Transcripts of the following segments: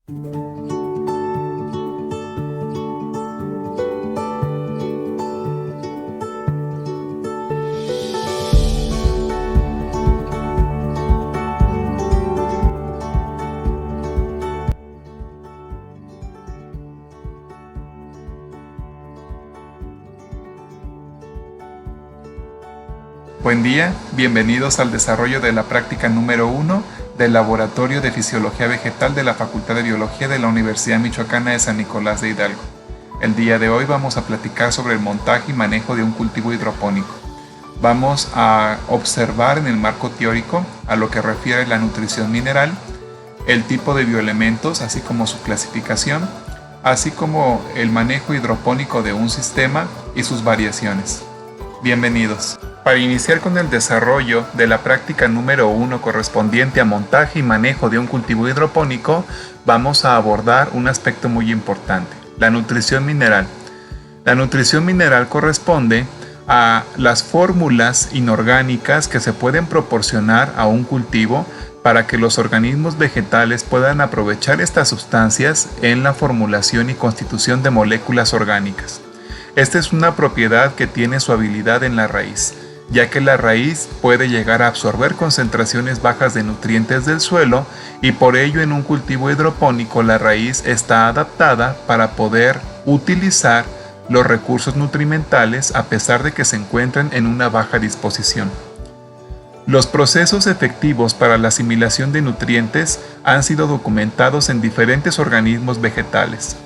Buen día, bienvenidos al desarrollo de la práctica número 1 del Laboratorio de Fisiología Vegetal de la Facultad de Biología de la Universidad Michoacana de San Nicolás de Hidalgo. El día de hoy vamos a platicar sobre el montaje y manejo de un cultivo hidropónico. Vamos a observar en el marco teórico a lo que refiere la nutrición mineral, el tipo de bioelementos, así como su clasificación, así como el manejo hidropónico de un sistema y sus variaciones. Bienvenidos. Para iniciar con el desarrollo de la práctica número 1 correspondiente a montaje y manejo de un cultivo hidropónico, vamos a abordar un aspecto muy importante, la nutrición mineral. La nutrición mineral corresponde a las fórmulas inorgánicas que se pueden proporcionar a un cultivo para que los organismos vegetales puedan aprovechar estas sustancias en la formulación y constitución de moléculas orgánicas. Esta es una propiedad que tiene su habilidad en la raíz, ya que la raíz puede llegar a absorber concentraciones bajas de nutrientes del suelo y por ello en un cultivo hidropónico la raíz está adaptada para poder utilizar los recursos nutrimentales a pesar de que se encuentran en una baja disposición. Los procesos efectivos para la asimilación de nutrientes han sido documentados en diferentes organismos vegetales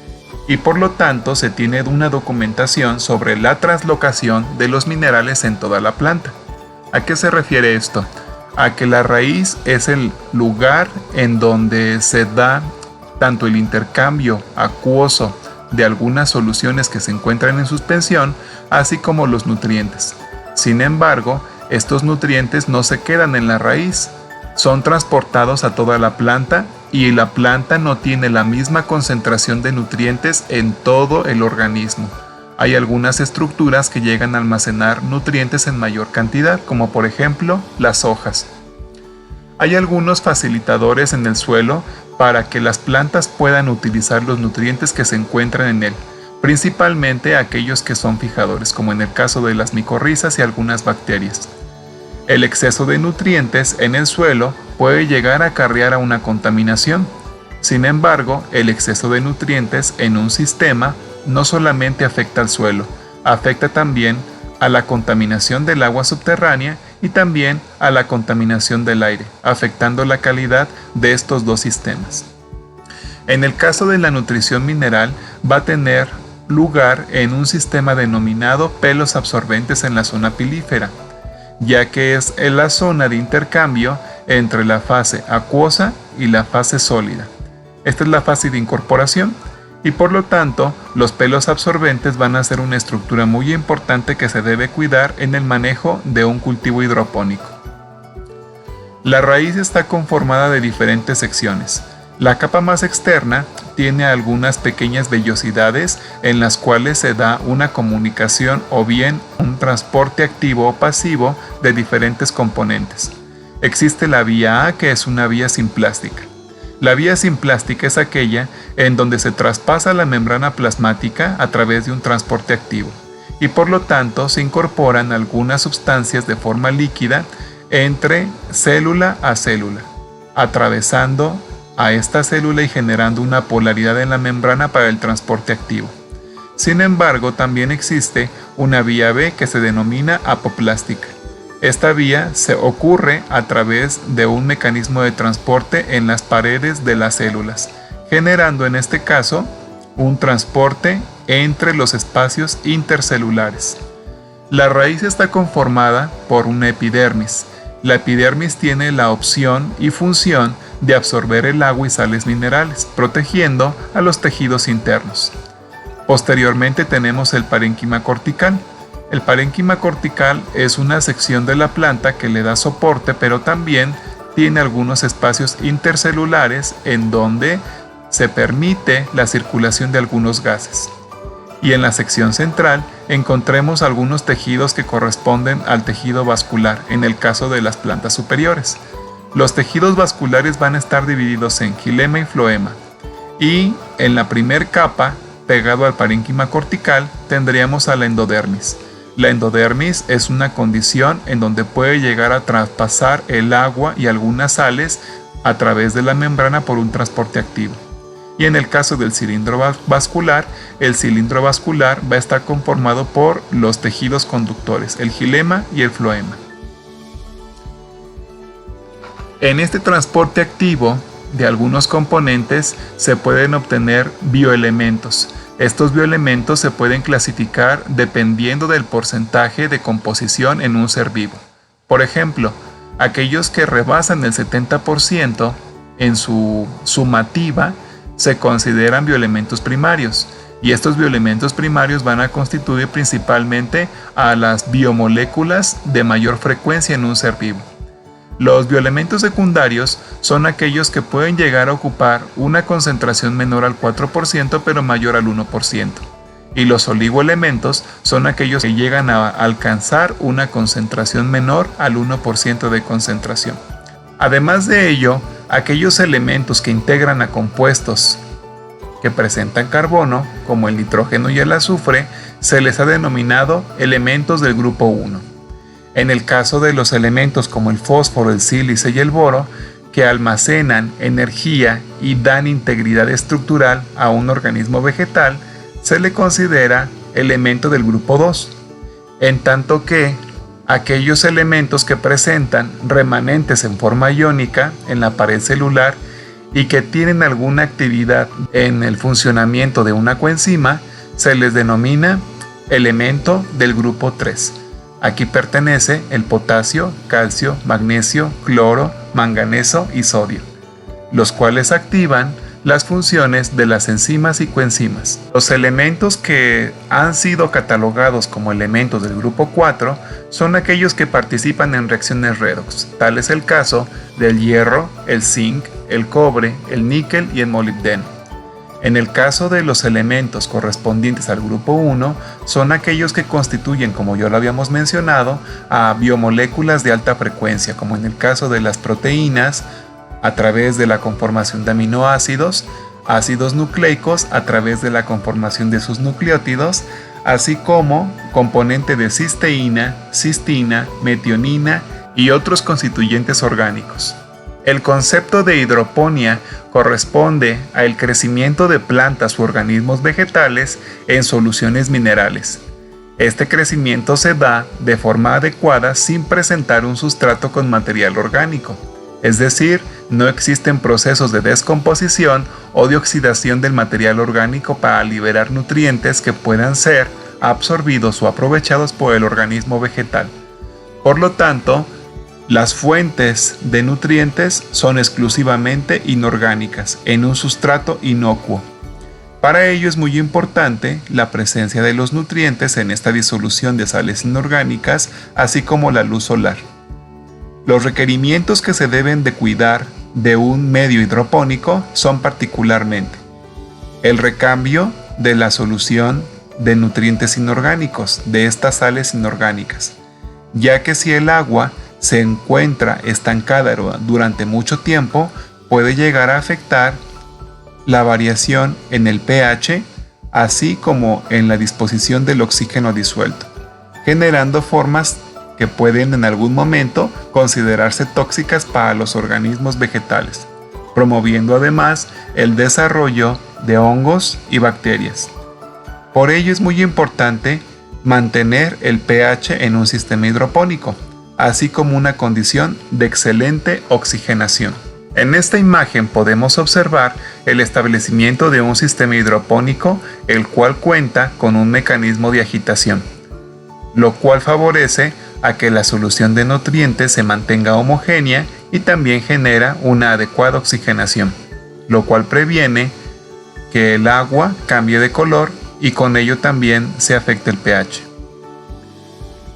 y por lo tanto se tiene una documentación sobre la translocación de los minerales en toda la planta. ¿A qué se refiere esto? A que la raíz es el lugar en donde se da tanto el intercambio acuoso de algunas soluciones que se encuentran en suspensión, así como los nutrientes. Sin embargo, estos nutrientes no se quedan en la raíz, son transportados a toda la planta y la planta no tiene la misma concentración de nutrientes en todo el organismo. Hay algunas estructuras que llegan a almacenar nutrientes en mayor cantidad, como por ejemplo las hojas. Hay algunos facilitadores en el suelo para que las plantas puedan utilizar los nutrientes que se encuentran en él, principalmente aquellos que son fijadores, como en el caso de las micorrizas y algunas bacterias. El exceso de nutrientes en el suelo puede llegar a acarrear a una contaminación. Sin embargo, el exceso de nutrientes en un sistema no solamente afecta al suelo, afecta también a la contaminación del agua subterránea y también a la contaminación del aire, afectando la calidad de estos dos sistemas. En el caso de la nutrición mineral, va a tener lugar en un sistema denominado pelos absorbentes en la zona pilífera, ya que es en la zona de intercambio entre la fase acuosa y la fase sólida. Esta es la fase de incorporación y por lo tanto los pelos absorbentes van a ser una estructura muy importante que se debe cuidar en el manejo de un cultivo hidropónico. La raíz está conformada de diferentes secciones. La capa más externa tiene algunas pequeñas vellosidades en las cuales se da una comunicación o bien un transporte activo o pasivo de diferentes componentes. Existe la vía A, que es una vía simplástica. La vía simplástica es aquella en donde se traspasa la membrana plasmática a través de un transporte activo y por lo tanto se incorporan algunas sustancias de forma líquida entre célula a célula, atravesando a esta célula y generando una polaridad en la membrana para el transporte activo. Sin embargo, también existe una vía B que se denomina apoplástica. Esta vía se ocurre a través de un mecanismo de transporte en las paredes de las células, generando en este caso un transporte entre los espacios intercelulares. La raíz está conformada por una epidermis. La epidermis tiene la opción y función de absorber el agua y sales minerales, protegiendo a los tejidos internos. Posteriormente tenemos el parénquima cortical. El parénquima cortical es una sección de la planta que le da soporte, pero también tiene algunos espacios intercelulares en donde se permite la circulación de algunos gases. Y en la sección central encontremos algunos tejidos que corresponden al tejido vascular, en el caso de las plantas superiores. Los tejidos vasculares van a estar divididos en xilema y floema. Y en la primer capa, pegado al parénquima cortical, tendríamos a la endodermis. La endodermis es una condición en donde puede llegar a traspasar el agua y algunas sales a través de la membrana por un transporte activo. Y en el caso del cilindro vascular, el cilindro vascular va a estar conformado por los tejidos conductores, el xilema y el floema. En este transporte activo de algunos componentes se pueden obtener bioelementos. Estos bioelementos se pueden clasificar dependiendo del porcentaje de composición en un ser vivo. Por ejemplo, aquellos que rebasan el 70% en su sumativa se consideran bioelementos primarios, y estos bioelementos primarios van a constituir principalmente a las biomoléculas de mayor frecuencia en un ser vivo. Los bioelementos secundarios son aquellos que pueden llegar a ocupar una concentración menor al 4% pero mayor al 1%. Y los oligoelementos son aquellos que llegan a alcanzar una concentración menor al 1% de concentración. Además de ello, aquellos elementos que integran a compuestos que presentan carbono, como el nitrógeno y el azufre, se les ha denominado elementos del grupo 1. En el caso de los elementos como el fósforo, el sílice y el boro, que almacenan energía y dan integridad estructural a un organismo vegetal, se le considera elemento del grupo 2, en tanto que aquellos elementos que presentan remanentes en forma iónica en la pared celular y que tienen alguna actividad en el funcionamiento de una coenzima, se les denomina elemento del grupo 3. Aquí pertenece el potasio, calcio, magnesio, cloro, manganeso y sodio, los cuales activan las funciones de las enzimas y coenzimas. Los elementos que han sido catalogados como elementos del grupo 4 son aquellos que participan en reacciones redox. Tal es el caso del hierro, el zinc, el cobre, el níquel y el molibdeno. En el caso de los elementos correspondientes al grupo 1, son aquellos que constituyen, como ya lo habíamos mencionado, a biomoléculas de alta frecuencia, como en el caso de las proteínas, a través de la conformación de aminoácidos, ácidos nucleicos a través de la conformación de sus nucleótidos, así como componente de cisteína, cistina, metionina y otros constituyentes orgánicos. El concepto de hidroponía corresponde al crecimiento de plantas u organismos vegetales en soluciones minerales. Este crecimiento se da de forma adecuada sin presentar un sustrato con material orgánico. Es decir, no existen procesos de descomposición o de oxidación del material orgánico para liberar nutrientes que puedan ser absorbidos o aprovechados por el organismo vegetal. Por lo tanto, las fuentes de nutrientes son exclusivamente inorgánicas, en un sustrato inocuo. Para ello es muy importante la presencia de los nutrientes en esta disolución de sales inorgánicas, así como la luz solar. Los requerimientos que se deben de cuidar de un medio hidropónico son particularmente el recambio de la solución de nutrientes inorgánicos, de estas sales inorgánicas, ya que si el agua se encuentra estancada durante mucho tiempo, puede llegar a afectar la variación en el pH, así como en la disposición del oxígeno disuelto, generando formas que pueden en algún momento considerarse tóxicas para los organismos vegetales, promoviendo además el desarrollo de hongos y bacterias. Por ello es muy importante mantener el pH en un sistema hidropónico, así como una condición de excelente oxigenación. En esta imagen podemos observar el establecimiento de un sistema hidropónico, el cual cuenta con un mecanismo de agitación, lo cual favorece a que la solución de nutrientes se mantenga homogénea y también genera una adecuada oxigenación, lo cual previene que el agua cambie de color y con ello también se afecte el pH.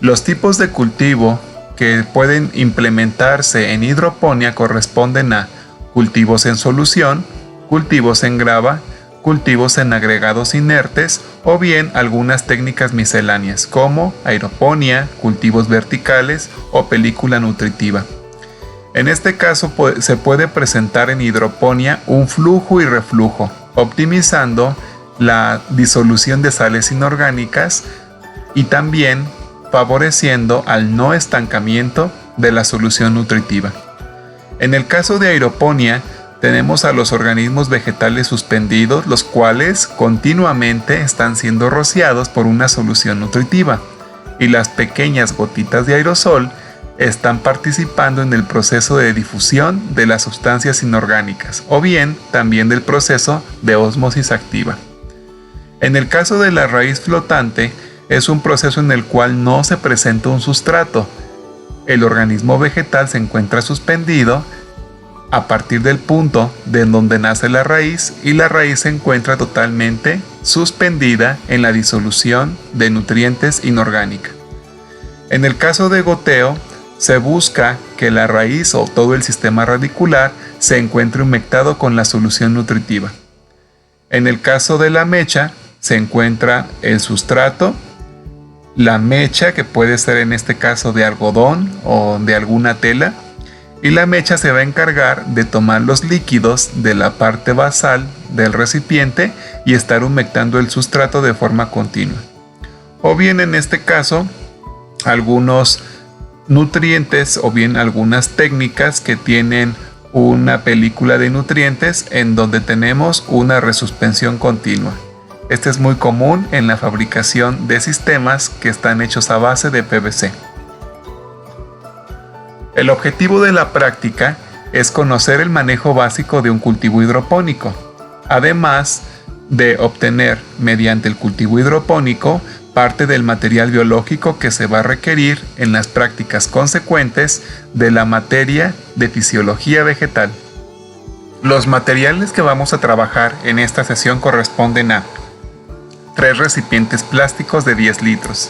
Los tipos de cultivo que pueden implementarse en hidroponía corresponden a cultivos en solución, cultivos en grava, cultivos en agregados inertes o bien algunas técnicas misceláneas como aeroponía, cultivos verticales o película nutritiva. En este caso se puede presentar en hidroponía un flujo y reflujo, optimizando la disolución de sales inorgánicas y también favoreciendo al no estancamiento de la solución nutritiva. En el caso de aeroponía, tenemos a los organismos vegetales suspendidos, los cuales continuamente están siendo rociados por una solución nutritiva, y las pequeñas gotitas de aerosol están participando en el proceso de difusión de las sustancias inorgánicas, o bien también del proceso de ósmosis activa. En el caso de la raíz flotante, es un proceso en el cual no se presenta un sustrato. El organismo vegetal se encuentra suspendido a partir del punto de donde nace la raíz, y la raíz se encuentra totalmente suspendida en la disolución de nutrientes inorgánica. En el caso de goteo, se busca que la raíz o todo el sistema radicular se encuentre humectado con la solución nutritiva. En el caso de la mecha, se encuentra el sustrato, la mecha, que puede ser en este caso de algodón o de alguna tela, y la mecha se va a encargar de tomar los líquidos de la parte basal del recipiente y estar humectando el sustrato de forma continua. O bien en este caso, algunos nutrientes o bien algunas técnicas que tienen una película de nutrientes en donde tenemos una resuspensión continua. Este es muy común en la fabricación de sistemas que están hechos a base de PVC. El objetivo de la práctica es conocer el manejo básico de un cultivo hidropónico, además de obtener mediante el cultivo hidropónico parte del material biológico que se va a requerir en las prácticas consecuentes de la materia de fisiología vegetal. Los materiales que vamos a trabajar en esta sesión corresponden a 3 recipientes plásticos de 10 litros,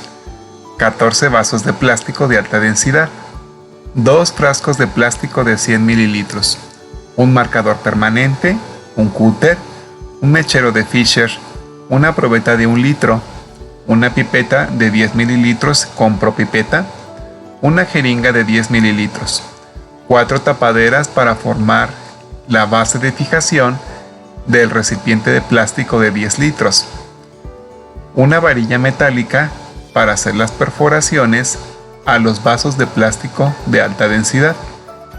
14 vasos de plástico de alta densidad, 2 frascos de plástico de 100 mililitros, un marcador permanente, un cúter, un mechero de Fisher, una probeta de 1 litro, una pipeta de 10 mililitros con propipeta, una jeringa de 10 mililitros, 4 tapaderas para formar la base de fijación del recipiente de plástico de 10 litros, una varilla metálica para hacer las perforaciones a los vasos de plástico de alta densidad.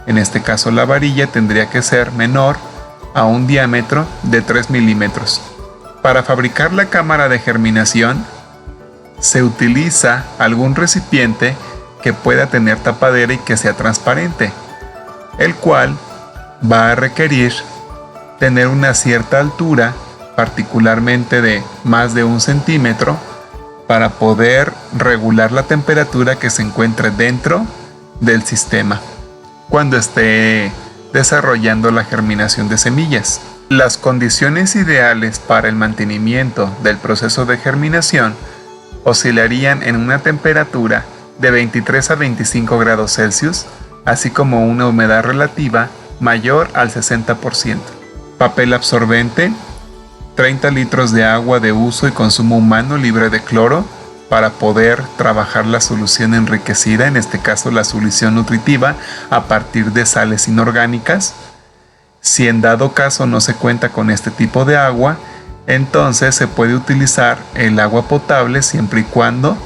En este caso la varilla tendría que ser menor a un diámetro de 3 milímetros. Para fabricar la cámara de germinación se utiliza algún recipiente que pueda tener tapadera y que sea transparente, el cual va a requerir tener una cierta altura, particularmente de más de 1 centímetro, para poder regular la temperatura que se encuentre dentro del sistema cuando esté desarrollando la germinación de semillas. Las condiciones ideales para el mantenimiento del proceso de germinación oscilarían en una temperatura de 23 a 25 grados Celsius, así como una humedad relativa mayor al 60%. Papel absorbente, 30 litros de agua de uso y consumo humano libre de cloro para poder trabajar la solución enriquecida, en este caso la solución nutritiva, a partir de sales inorgánicas. Si en dado caso no se cuenta con este tipo de agua, entonces se puede utilizar el agua potable siempre y cuando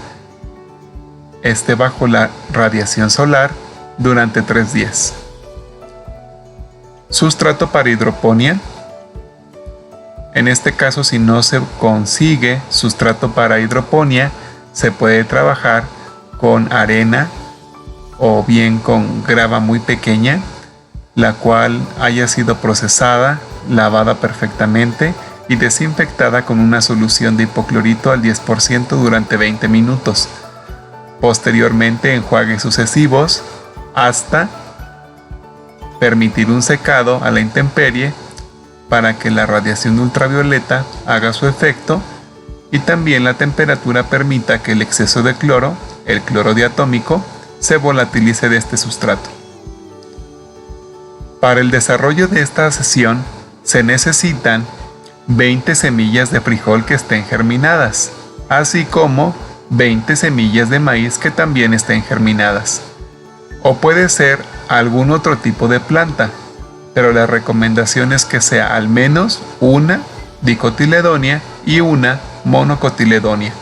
esté bajo la radiación solar durante 3 días. Sustrato para hidroponía. En este caso, si no se consigue sustrato para hidroponía, se puede trabajar con arena o bien con grava muy pequeña, la cual haya sido procesada, lavada perfectamente y desinfectada con una solución de hipoclorito al 10% durante 20 minutos. Posteriormente, enjuagues sucesivos hasta permitir un secado a la intemperie para que la radiación ultravioleta haga su efecto y también la temperatura permita que el exceso de cloro, el cloro diatómico, se volatilice de este sustrato. Para el desarrollo de esta sesión se necesitan 20 semillas de frijol que estén germinadas, así como 20 semillas de maíz que también estén germinadas. O puede ser algún otro tipo de planta, pero la recomendación es que sea al menos 1 dicotiledonia y una monocotiledonia.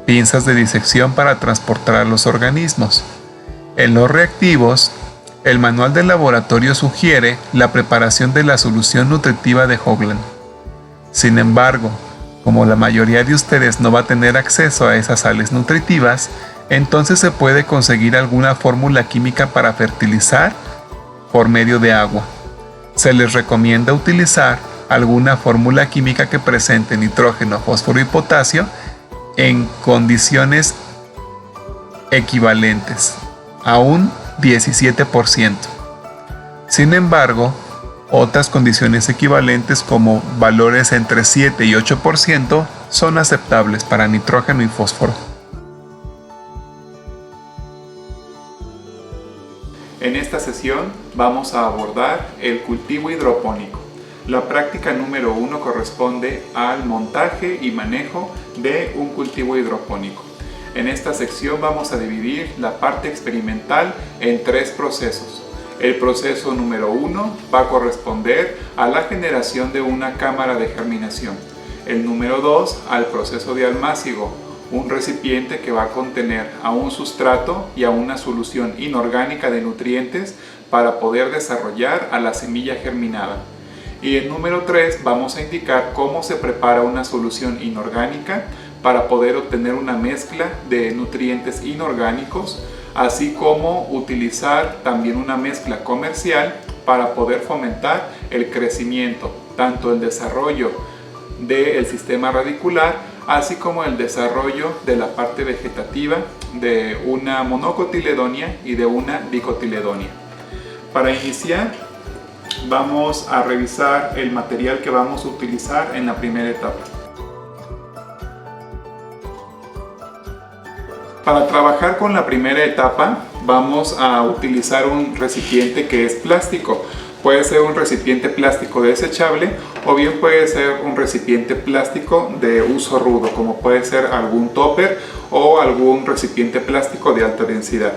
Pinzas de disección para transportar a los organismos. En los reactivos, el manual del laboratorio sugiere la preparación de la solución nutritiva de Hoagland. Sin embargo, como la mayoría de ustedes no va a tener acceso a esas sales nutritivas, entonces se puede conseguir alguna fórmula química para fertilizar por medio de agua. Se les recomienda utilizar alguna fórmula química que presente nitrógeno, fósforo y potasio en condiciones equivalentes a un 17%. Sin embargo, otras condiciones equivalentes como valores entre 7 y 8% son aceptables para nitrógeno y fósforo. En esta sesión vamos a abordar el cultivo hidropónico. La práctica número 1 corresponde al montaje y manejo de un cultivo hidropónico. En esta sección vamos a dividir la parte experimental en 3 procesos. El proceso número 1 va a corresponder a la generación de una cámara de germinación. El número 2 al proceso de almácigo, un recipiente que va a contener a un sustrato y a una solución inorgánica de nutrientes para poder desarrollar a la semilla germinada. Y el número 3 vamos a indicar cómo se prepara una solución inorgánica para poder obtener una mezcla de nutrientes inorgánicos, así como utilizar también una mezcla comercial para poder fomentar el crecimiento, tanto el desarrollo del sistema radicular, así como el desarrollo de la parte vegetativa de una monocotiledonia y de una dicotiledonia. Para iniciar, vamos a revisar el material que vamos a utilizar en la primera etapa. Para trabajar con la primera etapa vamos a utilizar un recipiente que es plástico. Puede ser un recipiente plástico desechable o bien puede ser un recipiente plástico de uso rudo, como puede ser algún topper o algún recipiente plástico de alta densidad.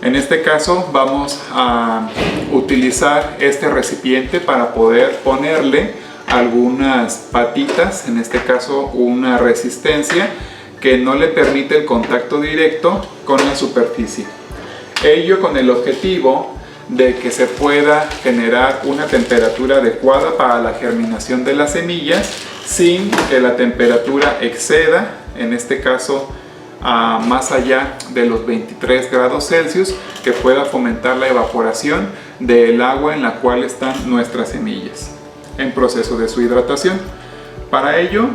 En este caso vamos a utilizar este recipiente para poder ponerle algunas patitas, en este caso una resistencia que no le permite el contacto directo con la superficie. Ello con el objetivo de que se pueda generar una temperatura adecuada para la germinación de las semillas sin que la temperatura exceda, en este caso, más allá de los 23 grados Celsius, que pueda fomentar la evaporación del agua en la cual están nuestras semillas en proceso de su hidratación. Para ello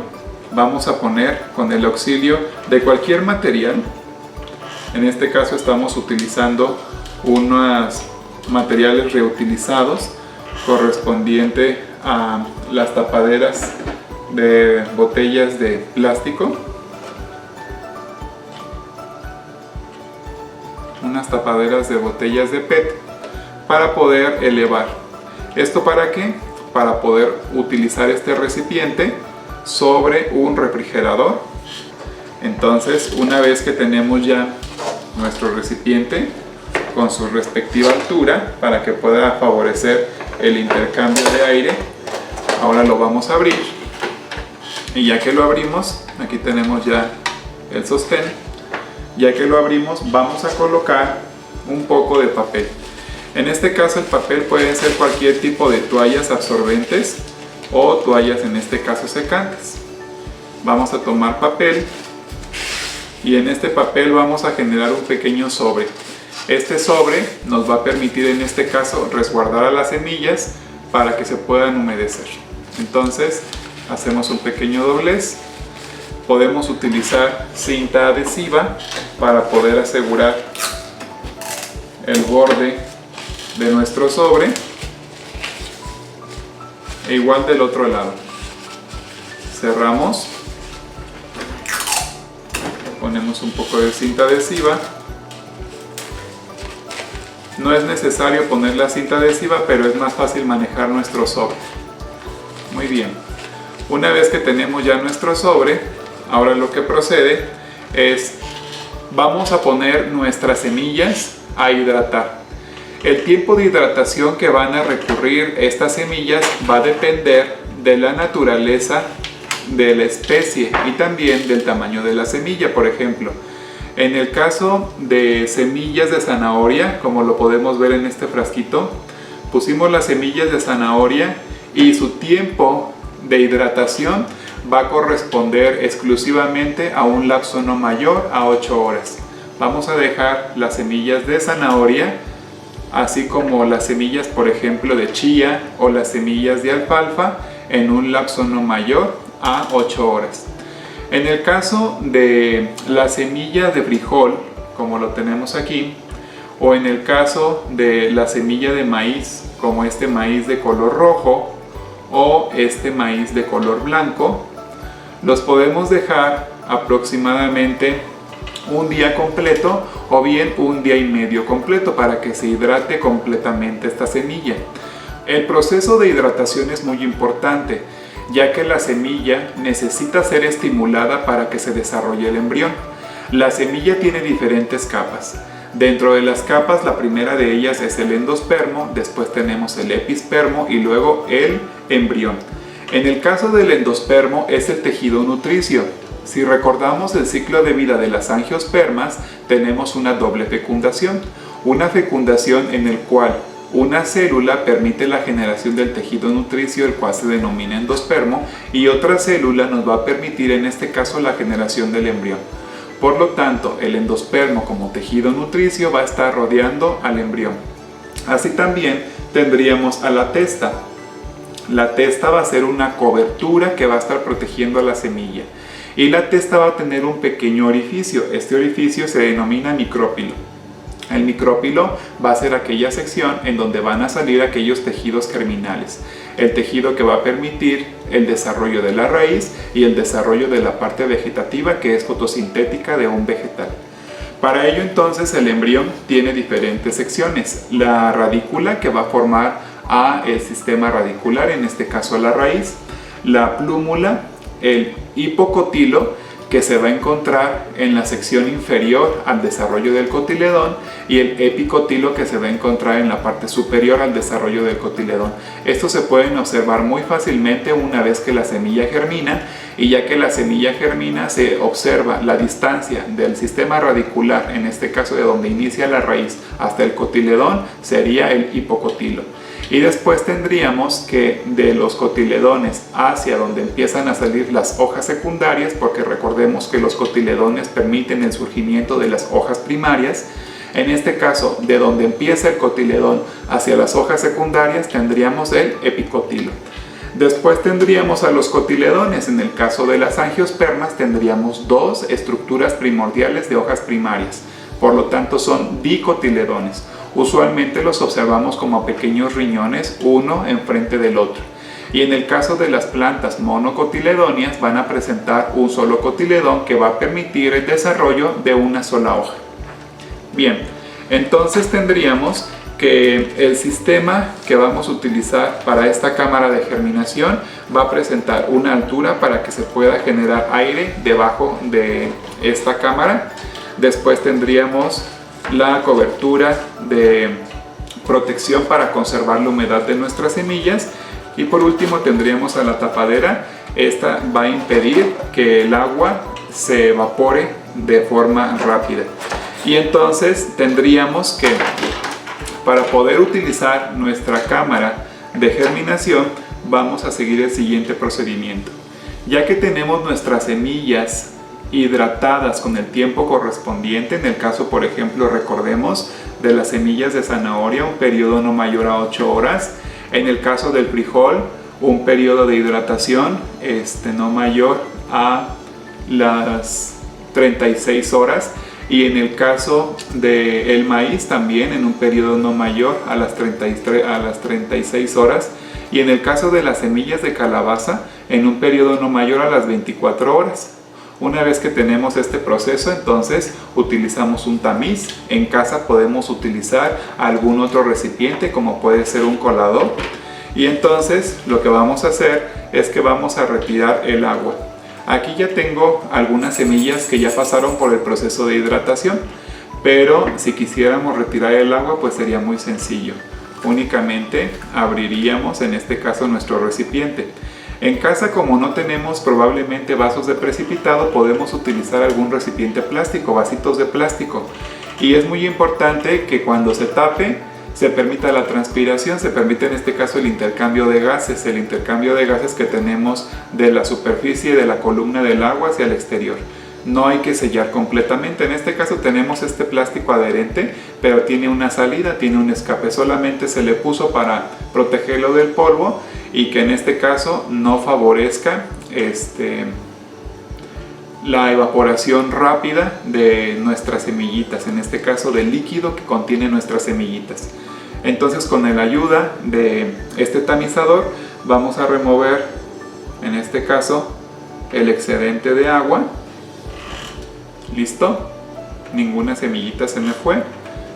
vamos a poner con el auxilio de cualquier material. En este caso estamos utilizando unos materiales reutilizados correspondiente a las tapaderas de botellas de plástico, unas tapaderas de botellas de PET para poder elevar. ¿Esto para qué? Para poder utilizar este recipiente sobre un refrigerador. Entonces, una vez que tenemos ya nuestro recipiente con su respectiva altura para que pueda favorecer el intercambio de aire, ahora lo vamos a abrir. Y ya que lo abrimos, aquí tenemos ya el sostén. Ya que lo abrimos, vamos a colocar un poco de papel. En este caso el papel puede ser cualquier tipo de toallas absorbentes o toallas, en este caso, secantes. Vamos a tomar papel y en este papel vamos a generar un pequeño sobre. Este sobre nos va a permitir, en este caso, resguardar a las semillas para que se puedan humedecer. Entonces hacemos un pequeño doblez. Podemos utilizar cinta adhesiva para poder asegurar el borde de nuestro sobre, e igual del otro lado. Cerramos, ponemos un poco de cinta adhesiva. No es necesario poner la cinta adhesiva, pero es más fácil manejar nuestro sobre. Muy bien, una vez que tenemos ya nuestro sobre, ahora lo que procede es, vamos a poner nuestras semillas a hidratar. El tiempo de hidratación que van a recurrir estas semillas va a depender de la naturaleza de la especie y también del tamaño de la semilla. Por ejemplo, en el caso de semillas de zanahoria, como lo podemos ver en este frasquito, pusimos las semillas de zanahoria y su tiempo de hidratación va a corresponder exclusivamente a un lapso no mayor a 8 horas. Vamos a dejar las semillas de zanahoria, así como las semillas, por ejemplo, de chía o las semillas de alfalfa, en un lapso no mayor a 8 horas. En el caso de las semillas de frijol, como lo tenemos aquí, o en el caso de la semilla de maíz, como este maíz de color rojo o este maíz de color blanco, los podemos dejar aproximadamente un día completo o bien un día y medio completo para que se hidrate completamente esta semilla. El proceso de hidratación es muy importante, ya que la semilla necesita ser estimulada para que se desarrolle el embrión. La semilla tiene diferentes capas. Dentro de las capas, la primera de ellas es el endospermo, después tenemos el epispermo y luego el embrión. En el caso del endospermo es el tejido nutricio. Si recordamos el ciclo de vida de las angiospermas, tenemos una doble fecundación. Una fecundación en el cual una célula permite la generación del tejido nutricio, el cual se denomina endospermo, y otra célula nos va a permitir en este caso la generación del embrión. Por lo tanto, el endospermo como tejido nutricio va a estar rodeando al embrión. Así también tendríamos a la testa. La testa va a ser una cobertura que va a estar protegiendo a la semilla. Y la testa va a tener un pequeño orificio. Este orificio se denomina micrópilo. El micrópilo va a ser aquella sección en donde van a salir aquellos tejidos germinales. El tejido que va a permitir el desarrollo de la raíz y el desarrollo de la parte vegetativa, que es fotosintética de un vegetal. Para ello entonces el embrión tiene diferentes secciones. La radícula, que va a formar el sistema radicular, en este caso la raíz. La plúmula, el hipocotilo, que se va a encontrar en la sección inferior al desarrollo del cotiledón, y el epicotilo, que se va a encontrar en la parte superior al desarrollo del cotiledón. Estos se pueden observar muy fácilmente una vez que la semilla germina, y ya que la semilla germina se observa la distancia del sistema radicular, en este caso de donde inicia la raíz hasta el cotiledón, sería el hipocotilo. Y después tendríamos que de los cotiledones hacia donde empiezan a salir las hojas secundarias, porque recordemos que los cotiledones permiten el surgimiento de las hojas primarias. En este caso, de donde empieza el cotiledón hacia las hojas secundarias, tendríamos el epicotilo. Después tendríamos a los cotiledones. En el caso de las angiospermas tendríamos dos estructuras primordiales de hojas primarias. Por lo tanto son dicotiledones. Usualmente los observamos como pequeños riñones, uno enfrente del otro. Y en el caso de las plantas monocotiledóneas van a presentar un solo cotiledón que va a permitir el desarrollo de una sola hoja. Bien, entonces tendríamos que el sistema que vamos a utilizar para esta cámara de germinación va a presentar una altura para que se pueda generar aire debajo de esta cámara. Después tendríamos la cobertura de protección para conservar la humedad de nuestras semillas, y por último tendríamos a la tapadera. Esta va a impedir que el agua se evapore de forma rápida. Y entonces tendríamos que, para poder utilizar nuestra cámara de germinación, vamos a seguir el siguiente procedimiento. Ya que tenemos nuestras semillas hidratadas con el tiempo correspondiente, en el caso por ejemplo recordemos de las semillas de zanahoria, un periodo no mayor a 8 horas, en el caso del frijol un periodo de hidratación no mayor a las 36 horas, y en el caso del maíz también en un periodo no mayor a las 36 horas, y en el caso de las semillas de calabaza en un periodo no mayor a las 24 horas. Una vez que tenemos este proceso, entonces utilizamos un tamiz. En casa podemos utilizar algún otro recipiente, como puede ser un colador, y entonces lo que vamos a hacer es que vamos a retirar el agua. Aquí ya tengo algunas semillas que ya pasaron por el proceso de hidratación, pero si quisiéramos retirar el agua pues sería muy sencillo. Únicamente abriríamos en este caso nuestro recipiente. En casa, como no tenemos probablemente vasos de precipitado, podemos utilizar algún recipiente plástico, vasitos de plástico. Y es muy importante que cuando se tape se permita la transpiración, se permite en este caso el intercambio de gases que tenemos de la superficie de la columna del agua hacia el exterior. No hay que sellar completamente. En este caso tenemos este plástico adherente, pero tiene una salida, tiene un escape. Solamente se le puso para protegerlo del polvo y que en este caso no favorezca la evaporación rápida de nuestras semillitas, en este caso del líquido que contiene nuestras semillitas. Entonces, con la ayuda de este tamizador vamos a remover, en este caso, el excedente de agua. Listo, ninguna semillita se me fue,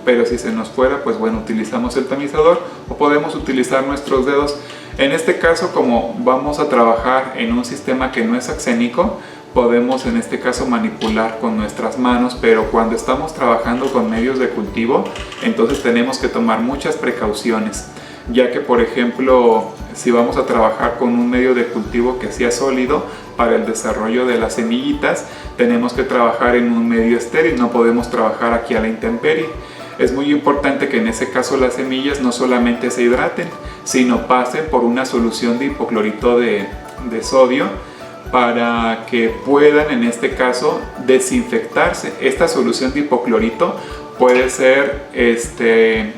pero si se nos fuera, pues bueno, utilizamos el tamizador o podemos utilizar nuestros dedos. En este caso, como vamos a trabajar en un sistema que no es axénico, podemos en este caso manipular con nuestras manos, pero cuando estamos trabajando con medios de cultivo, entonces tenemos que tomar muchas precauciones, ya que por ejemplo, si vamos a trabajar con un medio de cultivo que sea sólido para el desarrollo de las semillitas, tenemos que trabajar en un medio estéril, no podemos trabajar aquí a la intemperie. Es muy importante que en ese caso las semillas no solamente se hidraten, sino pasen por una solución de hipoclorito de sodio para que puedan en este caso desinfectarse. Esta solución de hipoclorito puede ser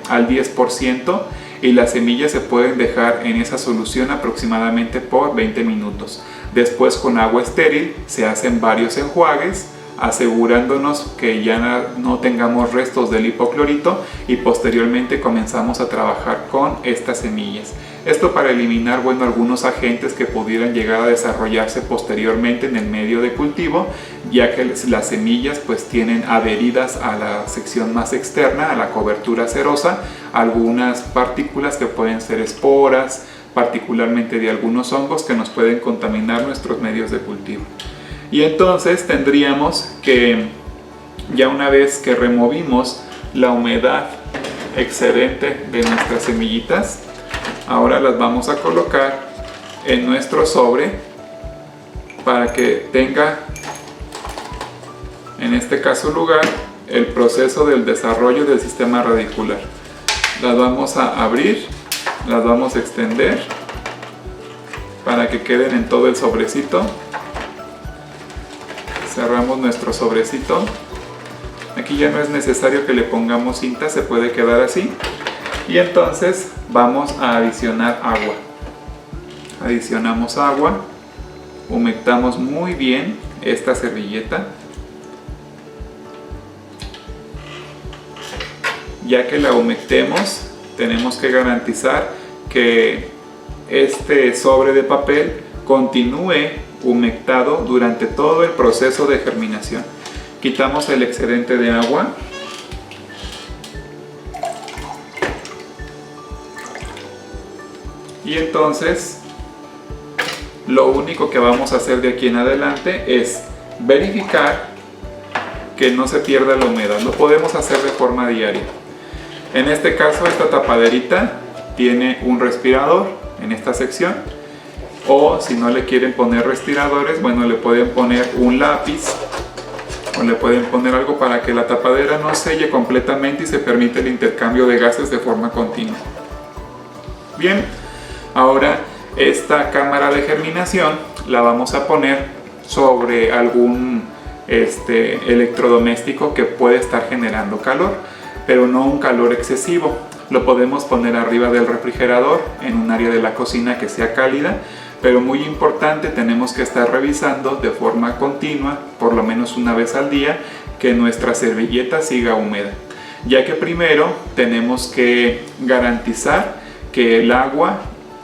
al 10% y las semillas se pueden dejar en esa solución aproximadamente por 20 minutos. Después, con agua estéril se hacen varios enjuagues, asegurándonos que ya no tengamos restos del hipoclorito, y posteriormente comenzamos a trabajar con estas semillas. Esto para eliminar algunos agentes que pudieran llegar a desarrollarse posteriormente en el medio de cultivo, ya que las semillas pues tienen adheridas a la sección más externa, a la cobertura cerosa, algunas partículas que pueden ser esporas, particularmente de algunos hongos que nos pueden contaminar nuestros medios de cultivo. Y entonces tendríamos que, ya una vez que removimos la humedad excedente de nuestras semillitas, ahora las vamos a colocar en nuestro sobre para que tenga, en este caso, lugar el proceso del desarrollo del sistema radicular. Las vamos a abrir, las vamos a extender para que queden en todo el sobrecito. Cerramos nuestro sobrecito. Aquí ya no es necesario que le pongamos cinta, se puede quedar así. Y entonces vamos a adicionar agua. Adicionamos agua, humectamos muy bien esta servilleta, ya que la humectemos tenemos que garantizar que este sobre de papel continúe humectado durante todo el proceso de germinación. Quitamos el excedente de agua y entonces lo único que vamos a hacer de aquí en adelante es verificar que no se pierda la humedad. Lo podemos hacer de forma diaria. En este caso, esta tapaderita tiene un respirador en esta sección, o si no le quieren poner respiradores, bueno, le pueden poner un lápiz o le pueden poner algo para que la tapadera no selle completamente y se permite el intercambio de gases de forma continua. Bien, ahora esta cámara de germinación la vamos a poner sobre algún electrodoméstico que puede estar generando calor, pero no un calor excesivo. Lo podemos poner arriba del refrigerador, en un área de la cocina que sea cálida, pero muy importante, tenemos que estar revisando de forma continua, por lo menos una vez al día, que nuestra servilleta siga húmeda, ya que primero tenemos que garantizar que el agua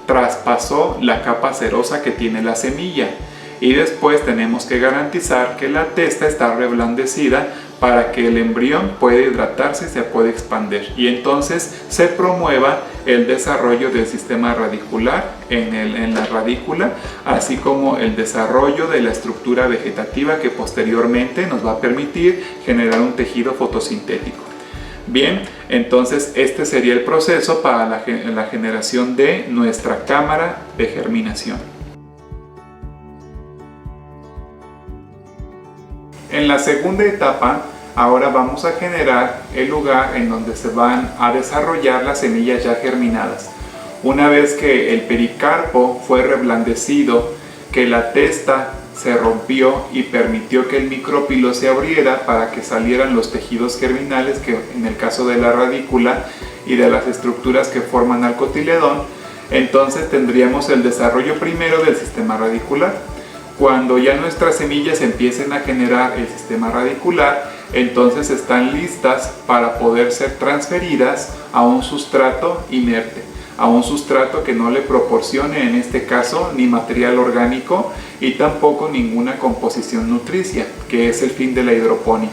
traspasó la capa cerosa que tiene la semilla, y después tenemos que garantizar que la testa está reblandecida para que el embrión pueda hidratarse y se pueda expandir, y entonces se promueva el desarrollo del sistema radicular en la radícula, así como el desarrollo de la estructura vegetativa que posteriormente nos va a permitir generar un tejido fotosintético. Bien, entonces este sería el proceso para la generación de nuestra cámara de germinación. En la segunda etapa, ahora vamos a generar el lugar en donde se van a desarrollar las semillas ya germinadas. Una vez que el pericarpo fue reblandecido, que la testa se rompió y permitió que el micrópilo se abriera para que salieran los tejidos germinales, que en el caso de la radícula y de las estructuras que forman al cotiledón, entonces tendríamos el desarrollo primero del sistema radicular. Cuando ya nuestras semillas empiecen a generar el sistema radicular, entonces están listas para poder ser transferidas a un sustrato inerte, a un sustrato que no le proporcione en este caso ni material orgánico y tampoco ninguna composición nutricia, que es el fin de la hidroponía.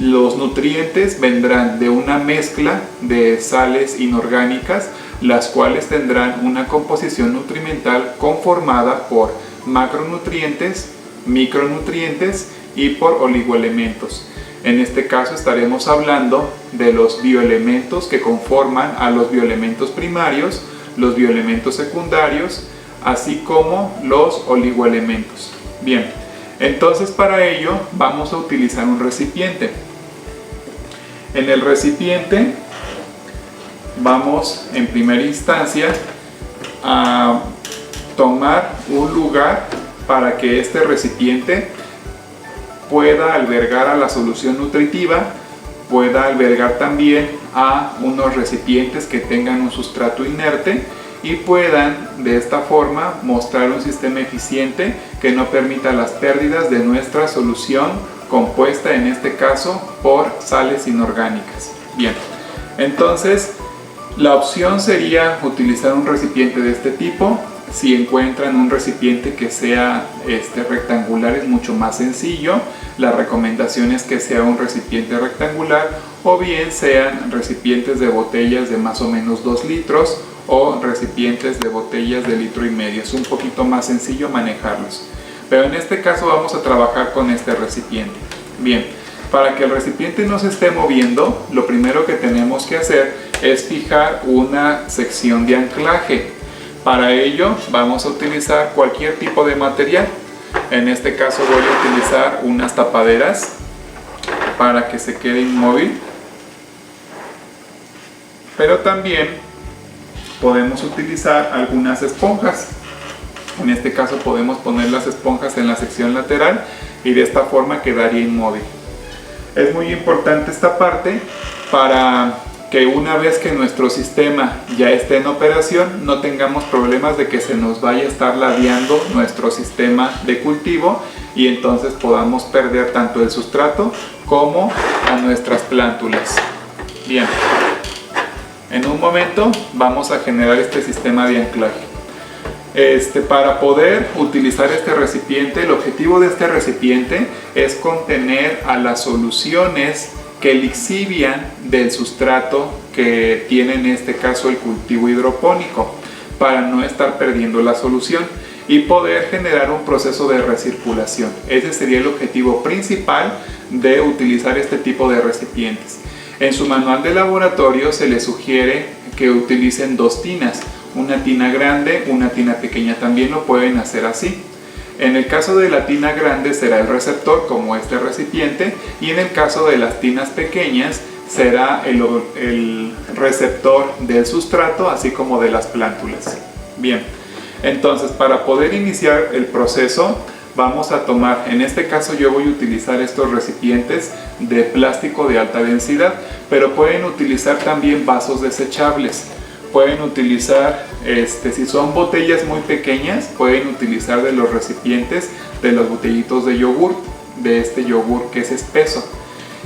Los nutrientes vendrán de una mezcla de sales inorgánicas, las cuales tendrán una composición nutrimental conformada por macronutrientes, micronutrientes y por oligoelementos. En este caso estaremos hablando de los bioelementos que conforman a los bioelementos primarios, los bioelementos secundarios, así como los oligoelementos. Bien, entonces para ello vamos a utilizar un recipiente. En el recipiente vamos en primera instancia a tomar un lugar para que este recipiente pueda albergar a la solución nutritiva, pueda albergar también a unos recipientes que tengan un sustrato inerte y puedan de esta forma mostrar un sistema eficiente que no permita las pérdidas de nuestra solución compuesta en este caso por sales inorgánicas. Bien, entonces la opción sería utilizar un recipiente de este tipo. Si encuentran un recipiente que sea rectangular, es mucho más sencillo. La recomendación es que sea un recipiente rectangular o bien sean recipientes de botellas de más o menos 2 litros o recipientes de botellas de 1,5 litros. Es un poquito más sencillo manejarlos. Pero en este caso vamos a trabajar con este recipiente. Bien, para que el recipiente no se esté moviendo, lo primero que tenemos que hacer es fijar una sección de anclaje. Para ello vamos a utilizar cualquier tipo de material. En este caso voy a utilizar unas tapaderas para que se quede inmóvil. Pero también podemos utilizar algunas esponjas. En este caso podemos poner las esponjas en la sección lateral y de esta forma quedaría inmóvil. Es muy importante esta parte para que una vez que nuestro sistema ya esté en operación no tengamos problemas de que se nos vaya a estar ladeando nuestro sistema de cultivo y entonces podamos perder tanto el sustrato como a nuestras plántulas. Bien, en un momento vamos a generar este sistema de anclaje. Para poder utilizar este recipiente, el objetivo de este recipiente es contener a las soluciones que lixivian del sustrato que tiene en este caso el cultivo hidropónico, para no estar perdiendo la solución y poder generar un proceso de recirculación. Ese sería el objetivo principal de utilizar este tipo de recipientes. En su manual de laboratorio se les sugiere que utilicen 2 tinas, una tina grande, una tina pequeña. También lo pueden hacer así. En el caso de la tina grande será el receptor, como este recipiente, y en el caso de las tinas pequeñas será el receptor del sustrato, así como de las plántulas. Bien, entonces para poder iniciar el proceso vamos a tomar, en este caso yo voy a utilizar estos recipientes de plástico de alta densidad, pero pueden utilizar también vasos desechables. Pueden utilizar, si son botellas muy pequeñas, pueden utilizar de los recipientes de los botellitos de yogur, de este yogur que es espeso.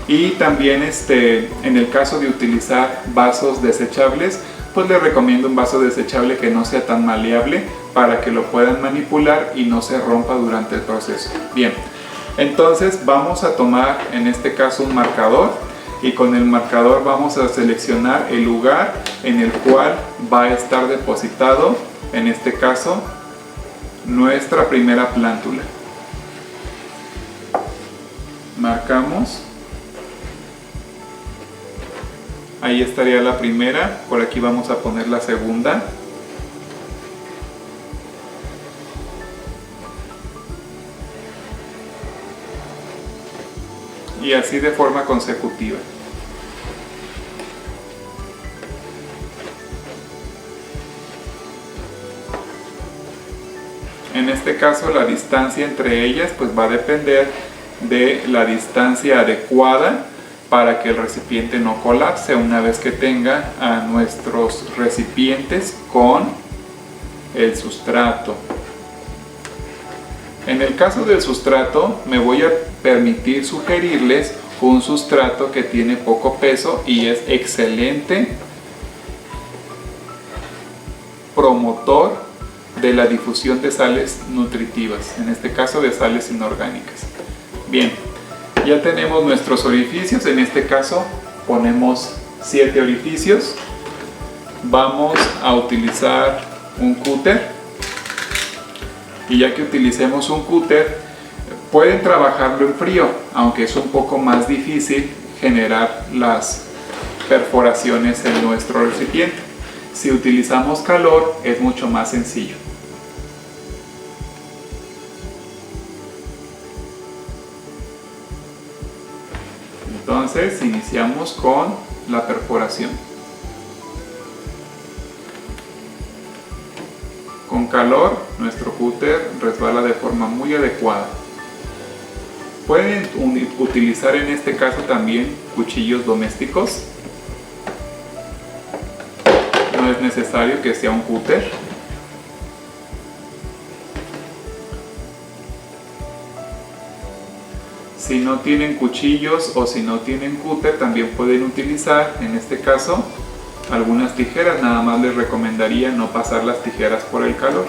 Y también en el caso de utilizar vasos desechables, pues les recomiendo un vaso desechable que no sea tan maleable para que lo puedan manipular y no se rompa durante el proceso. Bien, entonces vamos a tomar en este caso un marcador. Y con el marcador vamos a seleccionar el lugar en el cual va a estar depositado, en este caso, nuestra primera plántula. Marcamos. Ahí estaría la primera, por aquí vamos a poner la segunda. y así de forma consecutiva. En este caso la distancia entre ellas pues va a depender de la distancia adecuada para que el recipiente no colapse una vez que tenga a nuestros recipientes con el sustrato. En el caso del sustrato me voy a permitir sugerirles un sustrato que tiene poco peso y es excelente promotor de la difusión de sales nutritivas, en este caso de sales inorgánicas. Bien, ya tenemos nuestros orificios, en este caso ponemos 7 orificios. Vamos a utilizar un cúter, y ya que utilicemos un cúter, pueden trabajarlo en frío, aunque es un poco más difícil generar las perforaciones en nuestro recipiente. Si utilizamos calor es mucho más sencillo. Entonces iniciamos con la perforación. Con calor nuestro cúter resbala de forma muy adecuada. Pueden utilizar en este caso también cuchillos domésticos. No es necesario que sea un cúter. Si no tienen cuchillos o si no tienen cúter, también pueden utilizar, en este caso, algunas tijeras. Nada más les recomendaría no pasar las tijeras por el calor.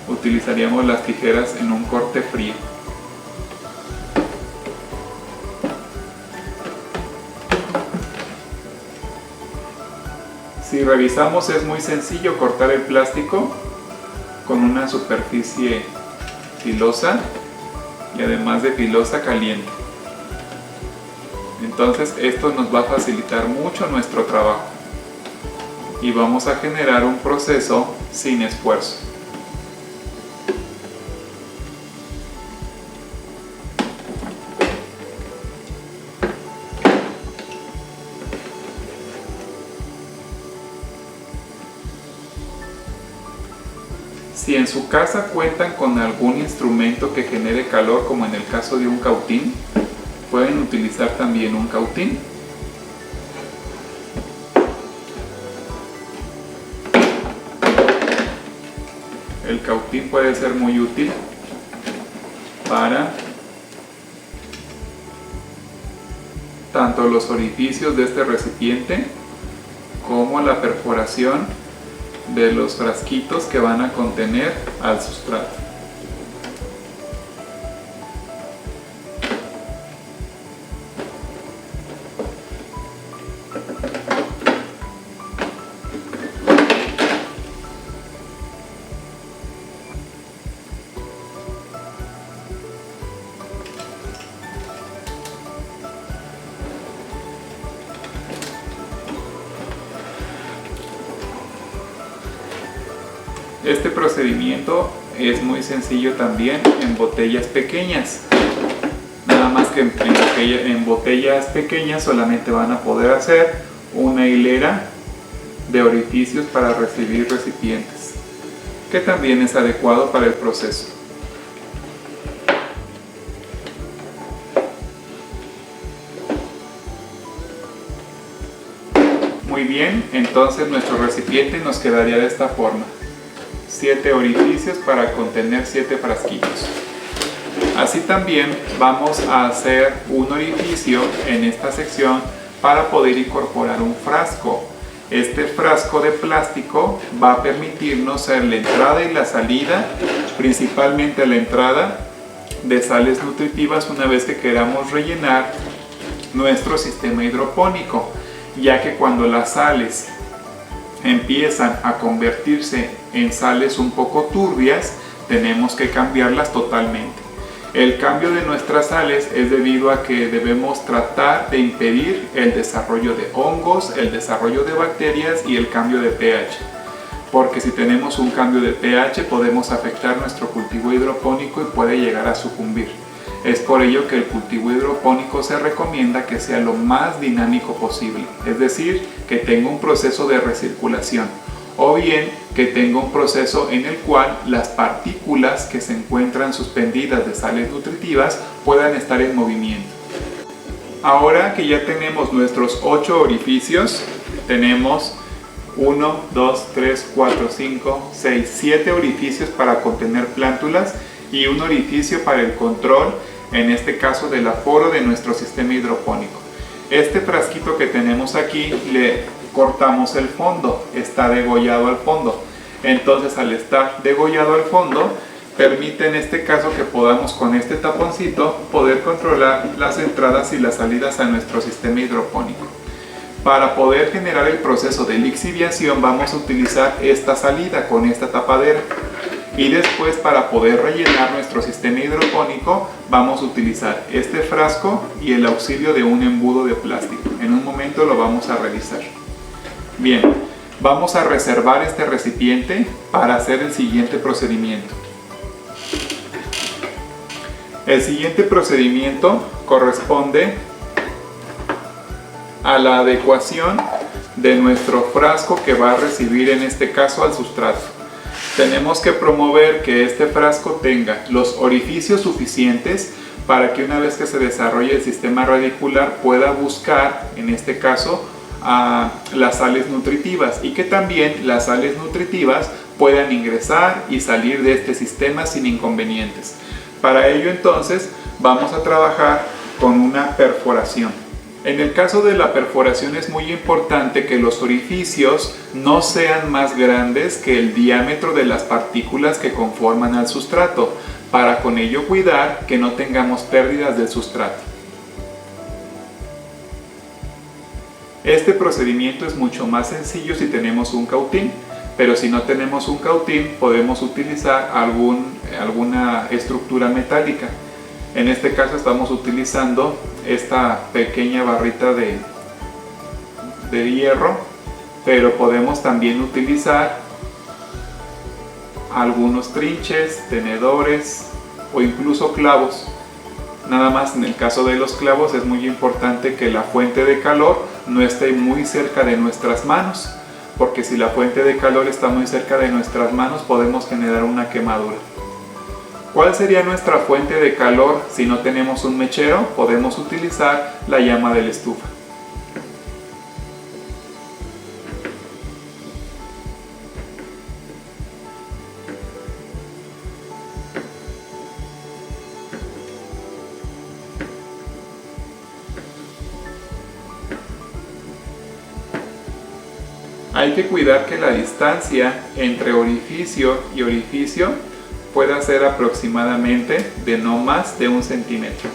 Utilizaríamos las tijeras en un corte frío. Si revisamos, es muy sencillo cortar el plástico con una superficie filosa y además de filosa, caliente. Entonces esto nos va a facilitar mucho nuestro trabajo y vamos a generar un proceso sin esfuerzo. Si en su casa cuentan con algún instrumento que genere calor, como en el caso de un cautín, pueden utilizar también un cautín. El cautín puede ser muy útil para tanto los orificios de este recipiente como la perforación de los frasquitos que van a contener al sustrato. Este procedimiento es muy sencillo también en botellas pequeñas. Nada más que en botellas pequeñas solamente van a poder hacer una hilera de orificios para recibir recipientes, que también es adecuado para el proceso. Muy bien, entonces nuestro recipiente nos quedaría de esta forma. 7 orificios para contener 7 frasquitos. Así también vamos a hacer un orificio en esta sección para poder incorporar un frasco. Este frasco de plástico va a permitirnos hacer la entrada y la salida, principalmente la entrada de sales nutritivas una vez que queramos rellenar nuestro sistema hidropónico, ya que cuando las sales empiezan a convertirse en sales un poco turbias, tenemos que cambiarlas totalmente. El cambio de nuestras sales es debido a que debemos tratar de impedir el desarrollo de hongos, el desarrollo de bacterias y el cambio de pH. Porque si tenemos un cambio de pH podemos afectar nuestro cultivo hidropónico y puede llegar a sucumbir. Es por ello que el cultivo hidropónico se recomienda que sea lo más dinámico posible, es decir, que tenga un proceso de recirculación, o bien que tenga un proceso en el cual las partículas que se encuentran suspendidas de sales nutritivas puedan estar en movimiento. Ahora que ya tenemos nuestros 8 orificios, tenemos 1, 2, 3, 4, 5, 6, 7 orificios para contener plántulas y un orificio para el control, en este caso del aforo de nuestro sistema hidropónico. Este frasquito que tenemos aquí le cortamos el fondo, está degollado al fondo. Entonces, al estar degollado al fondo, permite en este caso que podamos con este taponcito poder controlar las entradas y las salidas a nuestro sistema hidropónico. Para poder generar el proceso de lixiviación vamos a utilizar esta salida con esta tapadera, y después para poder rellenar nuestro sistema hidropónico vamos a utilizar este frasco y el auxilio de un embudo de plástico. En un momento lo vamos a revisar. Bien, vamos a reservar este recipiente para hacer el siguiente procedimiento. El siguiente procedimiento corresponde a la adecuación de nuestro frasco que va a recibir en este caso al sustrato. Tenemos que promover que este frasco tenga los orificios suficientes para que una vez que se desarrolle el sistema radicular pueda buscar, en este caso, a las sales nutritivas, y que también las sales nutritivas puedan ingresar y salir de este sistema sin inconvenientes. Para ello entonces vamos a trabajar con una perforación. En el caso de la perforación es muy importante que los orificios no sean más grandes que el diámetro de las partículas que conforman al sustrato, para con ello cuidar que no tengamos pérdidas del sustrato. Este procedimiento es mucho más sencillo si tenemos un cautín, pero si no tenemos un cautín podemos utilizar alguna estructura metálica. En este caso estamos utilizando esta pequeña barrita de hierro, pero podemos también utilizar algunos trinches, tenedores o incluso clavos. Nada más, en el caso de los clavos es muy importante que la fuente de calor no esté muy cerca de nuestras manos, porque si la fuente de calor está muy cerca de nuestras manos podemos generar una quemadura. ¿Cuál sería nuestra fuente de calor si no tenemos un mechero? Podemos utilizar la llama de la estufa. Hay que cuidar que la distancia entre orificio y orificio pueda ser aproximadamente de no más de 1 centímetro,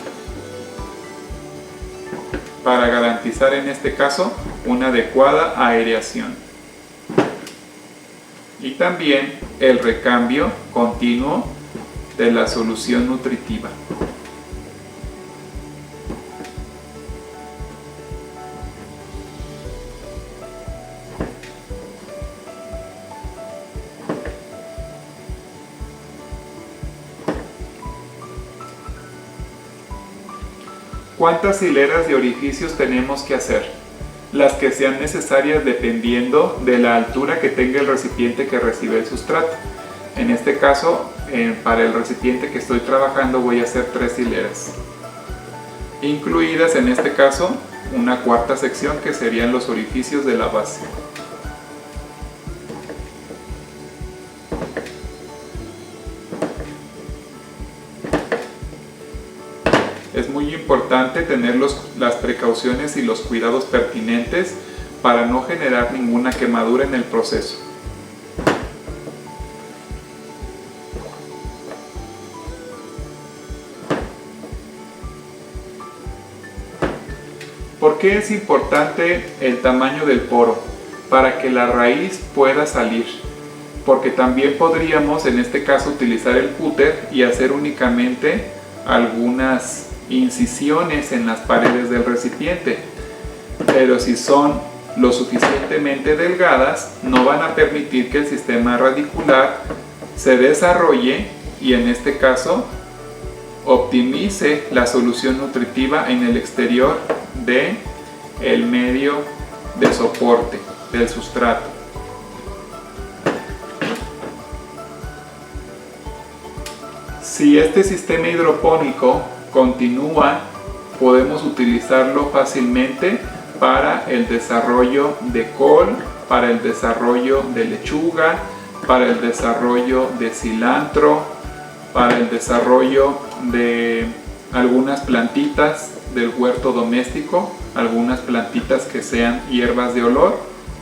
para garantizar en este caso una adecuada aireación y también el recambio continuo de la solución nutritiva. ¿Cuántas hileras de orificios tenemos que hacer? Las que sean necesarias dependiendo de la altura que tenga el recipiente que recibe el sustrato. En este caso, para el recipiente que estoy trabajando voy a hacer 3 hileras, incluidas en este caso una cuarta sección que serían los orificios de la base. Es muy importante tener las precauciones y los cuidados pertinentes para no generar ninguna quemadura en el proceso. ¿Por qué es importante el tamaño del poro? Para que la raíz pueda salir. Porque también podríamos en este caso utilizar el cúter y hacer únicamente algunas incisiones en las paredes del recipiente, pero si son lo suficientemente delgadas no van a permitir que el sistema radicular se desarrolle y en este caso optimice la solución nutritiva en el exterior del medio de soporte del sustrato. Si este sistema hidropónico continúa, podemos utilizarlo fácilmente para el desarrollo de col, para el desarrollo de lechuga, para el desarrollo de cilantro, para el desarrollo de algunas plantitas del huerto doméstico, algunas plantitas que sean hierbas de olor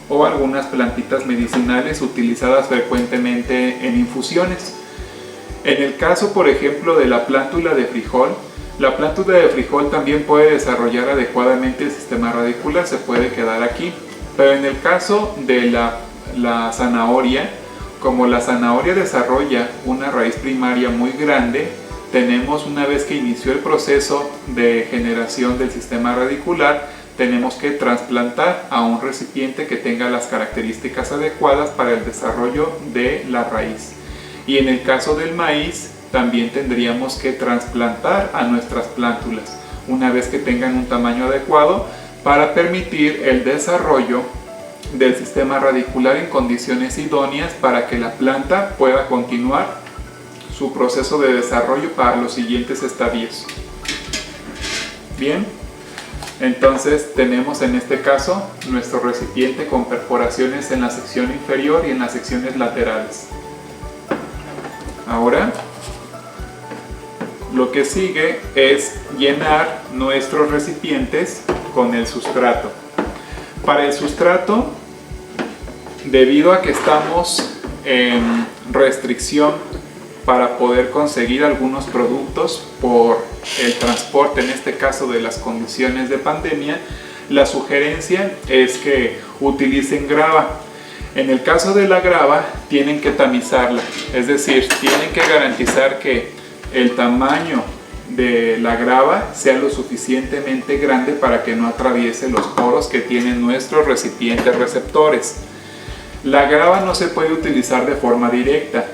o algunas plantitas medicinales utilizadas frecuentemente en infusiones. En el caso, por ejemplo, de la plántula de frijol, la plántula de frijol también puede desarrollar adecuadamente el sistema radicular, se puede quedar aquí. Pero en el caso de la zanahoria, como la zanahoria desarrolla una raíz primaria muy grande, tenemos, una vez que inició el proceso de generación del sistema radicular, tenemos que trasplantar a un recipiente que tenga las características adecuadas para el desarrollo de la raíz. Y en el caso del maíz, también tendríamos que trasplantar a nuestras plántulas una vez que tengan un tamaño adecuado para permitir el desarrollo del sistema radicular en condiciones idóneas para que la planta pueda continuar su proceso de desarrollo para los siguientes estadios. Bien, entonces tenemos en este caso nuestro recipiente con perforaciones en la sección inferior y en las secciones laterales. Ahora lo que sigue es llenar nuestros recipientes con el sustrato. Para el sustrato, debido a que estamos en restricción para poder conseguir algunos productos por el transporte, en este caso de las condiciones de pandemia, la sugerencia es que utilicen grava. En el caso de la grava, tienen que tamizarla, es decir, tienen que garantizar que el tamaño de la grava sea lo suficientemente grande para que no atraviese los poros que tienen nuestros recipientes receptores. La grava no se puede utilizar de forma directa.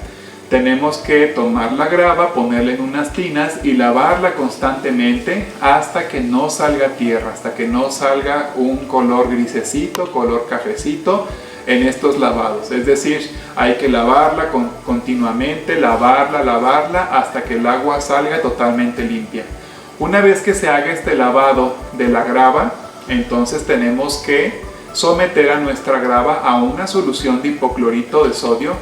Tenemos que tomar la grava, ponerla en unas tinas y lavarla constantemente hasta que no salga tierra, hasta que no salga un color grisecito, color cafecito en estos lavados. Es decir, hay que lavarla continuamente, lavarla hasta que el agua salga totalmente limpia. Una vez que se haga este lavado de la grava, entonces tenemos que someter a nuestra grava a una solución de hipoclorito de sodio,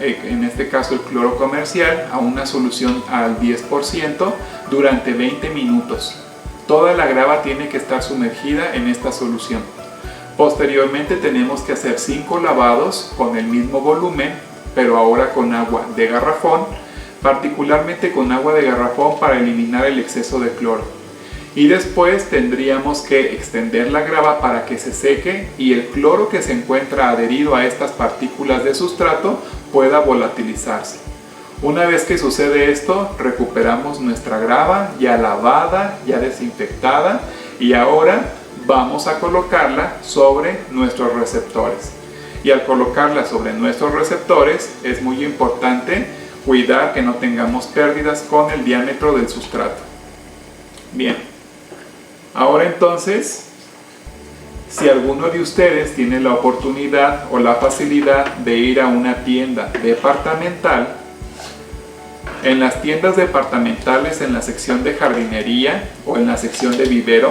en este caso el cloro comercial, a una solución al 10% durante 20 minutos. Toda la grava tiene que estar sumergida en esta solución. Posteriormente tenemos que hacer 5 lavados con el mismo volumen, pero ahora con agua de garrafón, particularmente con agua de garrafón para eliminar el exceso de cloro. Y después tendríamos que extender la grava para que se seque y el cloro que se encuentra adherido a estas partículas de sustrato pueda volatilizarse. Una vez que sucede esto, recuperamos nuestra grava ya lavada, ya desinfectada, y ahora vamos a colocarla sobre nuestros receptores. Y al colocarla sobre nuestros receptores es muy importante cuidar que no tengamos pérdidas con el diámetro del sustrato. Bien, ahora entonces, si alguno de ustedes tiene la oportunidad o la facilidad de ir a una tienda departamental, en las tiendas departamentales, en la sección de jardinería o en la sección de vivero,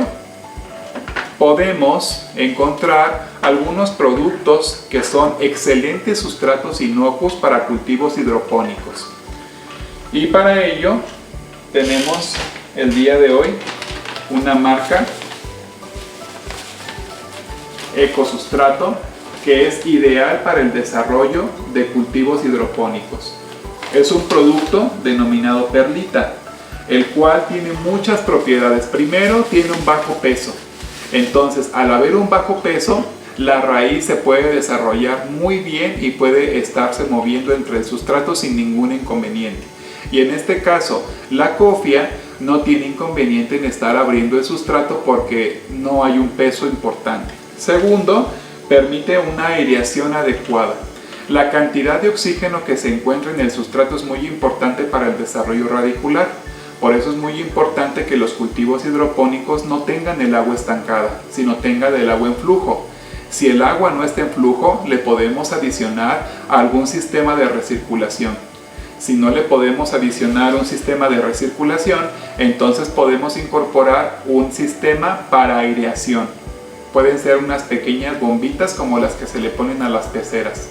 podemos encontrar algunos productos que son excelentes sustratos inocuos para cultivos hidropónicos. Y para ello tenemos el día de hoy una marca Ecosustrato que es ideal para el desarrollo de cultivos hidropónicos. Es un producto denominado perlita, el cual tiene muchas propiedades. Primero, tiene un bajo peso. Entonces, al haber un bajo peso, la raíz se puede desarrollar muy bien y puede estarse moviendo entre el sustrato sin ningún inconveniente. Y en este caso, la cofia no tiene inconveniente en estar abriendo el sustrato porque no hay un peso importante. Segundo, permite una aireación adecuada. La cantidad de oxígeno que se encuentra en el sustrato es muy importante para el desarrollo radicular. Por eso es muy importante que los cultivos hidropónicos no tengan el agua estancada, sino tengan el agua en flujo. Si el agua no está en flujo, le podemos adicionar algún sistema de recirculación. Si no le podemos adicionar un sistema de recirculación, entonces podemos incorporar un sistema para aireación. Pueden ser unas pequeñas bombitas como las que se le ponen a las peceras.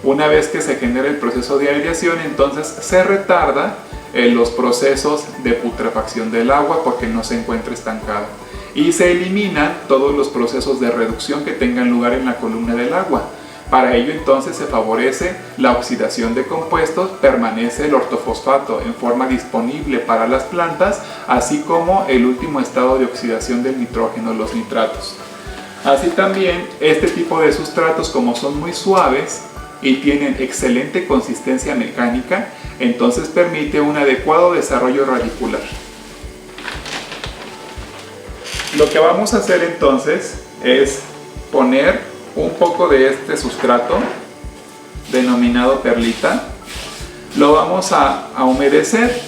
Una vez que se genera el proceso de aireación, entonces se retarda los procesos de putrefacción del agua porque no se encuentra estancada. Y se eliminan todos los procesos de reducción que tengan lugar en la columna del agua. Para ello entonces se favorece la oxidación de compuestos, permanece el ortofosfato en forma disponible para las plantas, así como el último estado de oxidación del nitrógeno, los nitratos. Así también este tipo de sustratos, como son muy suaves y tienen excelente consistencia mecánica, entonces permite un adecuado desarrollo radicular. Lo que vamos a hacer entonces es poner un poco de este sustrato denominado perlita. Lo vamos a humedecer.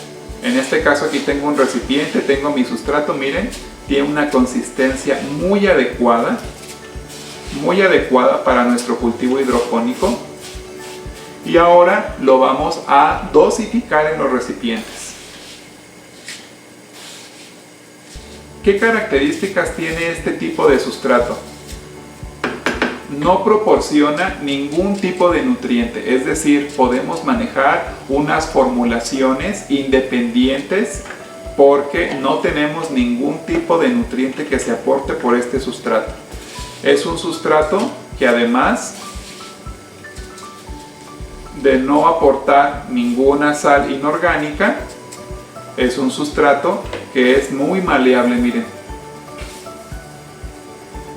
En este caso aquí tengo un recipiente, tengo mi sustrato, miren, tiene una consistencia muy adecuada para nuestro cultivo hidropónico. Y ahora lo vamos a dosificar en los recipientes. ¿Qué características tiene este tipo de sustrato? No proporciona ningún tipo de nutriente, es decir, podemos manejar unas formulaciones independientes porque no tenemos ningún tipo de nutriente que se aporte por este sustrato. Es un sustrato que además de no aportar ninguna sal inorgánica, es un sustrato que es muy maleable, miren.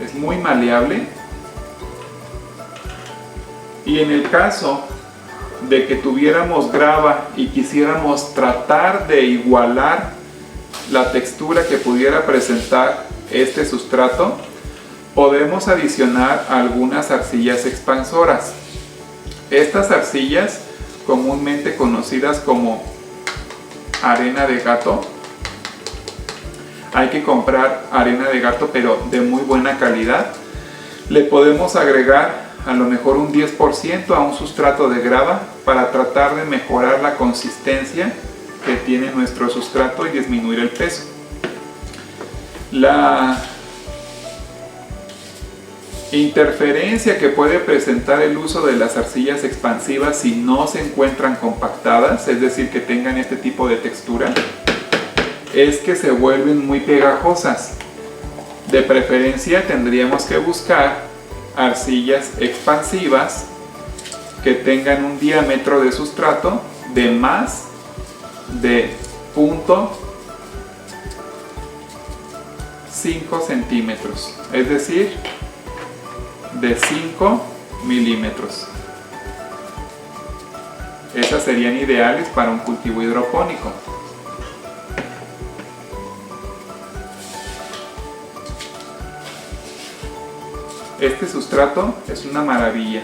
Es muy maleable. Y en el caso de que tuviéramos grava y quisiéramos tratar de igualar la textura que pudiera presentar este sustrato, podemos adicionar algunas arcillas expansoras. Estas arcillas, comúnmente conocidas como arena de gato, hay que comprar arena de gato pero de muy buena calidad. Le podemos agregar a lo mejor un 10% a un sustrato de grava para tratar de mejorar la consistencia que tiene nuestro sustrato y disminuir el peso. La interferencia que puede presentar el uso de las arcillas expansivas si no se encuentran compactadas, es decir, que tengan este tipo de textura, es que se vuelven muy pegajosas. De preferencia tendríamos que buscar arcillas expansivas que tengan un diámetro de sustrato de más de 0.5 centímetros, es decir, de 5 milímetros. Esas serían ideales para un cultivo hidropónico. Este sustrato es una maravilla.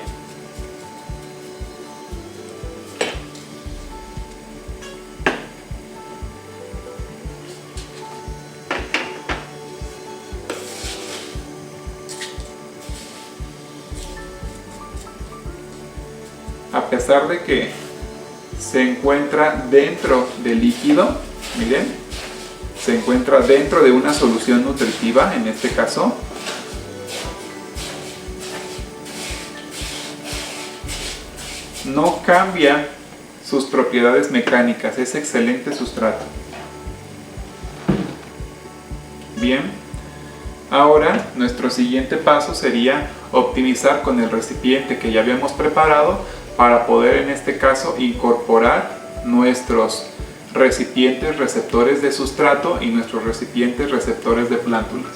A pesar de que se encuentra dentro del líquido, miren, se encuentra dentro de una solución nutritiva, en este caso, no cambia sus propiedades mecánicas, es excelente sustrato. Bien, ahora nuestro siguiente paso sería optimizar con el recipiente que ya habíamos preparado para poder en este caso incorporar nuestros recipientes receptores de sustrato y nuestros recipientes receptores de plántulas.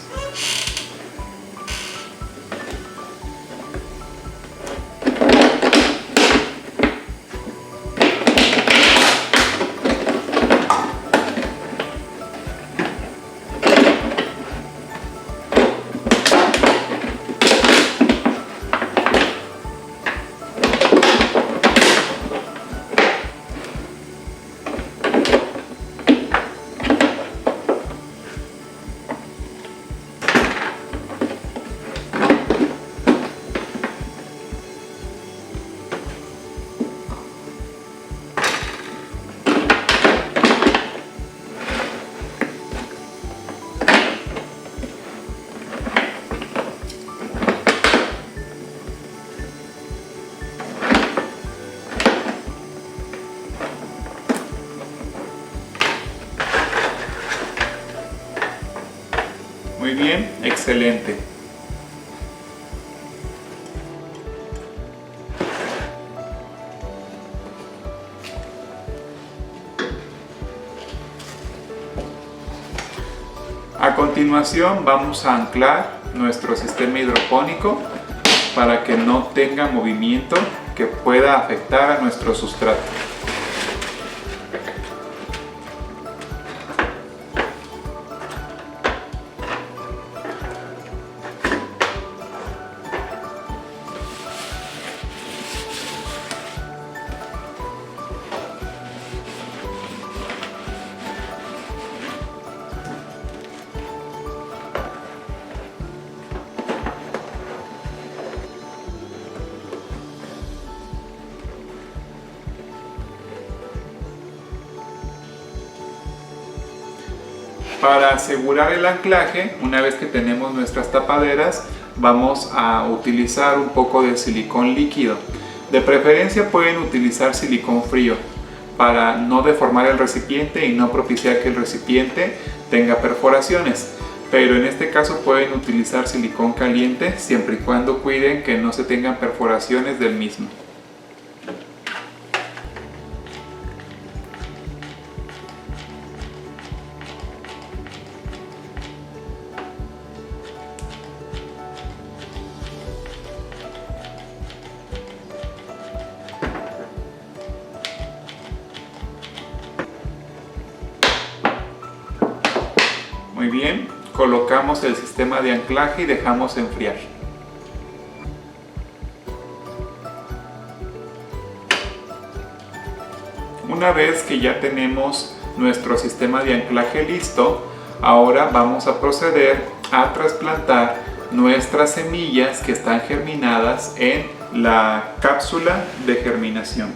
Muy bien, excelente. A continuación vamos a anclar nuestro sistema hidropónico para que no tenga movimiento que pueda afectar a nuestro sustrato. Para asegurar el anclaje, una vez que tenemos nuestras tapaderas, vamos a utilizar un poco de silicón líquido. De preferencia pueden utilizar silicón frío para no deformar el recipiente y no propiciar que el recipiente tenga perforaciones. Pero en este caso pueden utilizar silicón caliente siempre y cuando cuiden que no se tengan perforaciones del mismo. Muy bien, colocamos el sistema de anclaje y dejamos enfriar. Una vez que ya tenemos nuestro sistema de anclaje listo, ahora vamos a proceder a trasplantar nuestras semillas que están germinadas en la cápsula de germinación.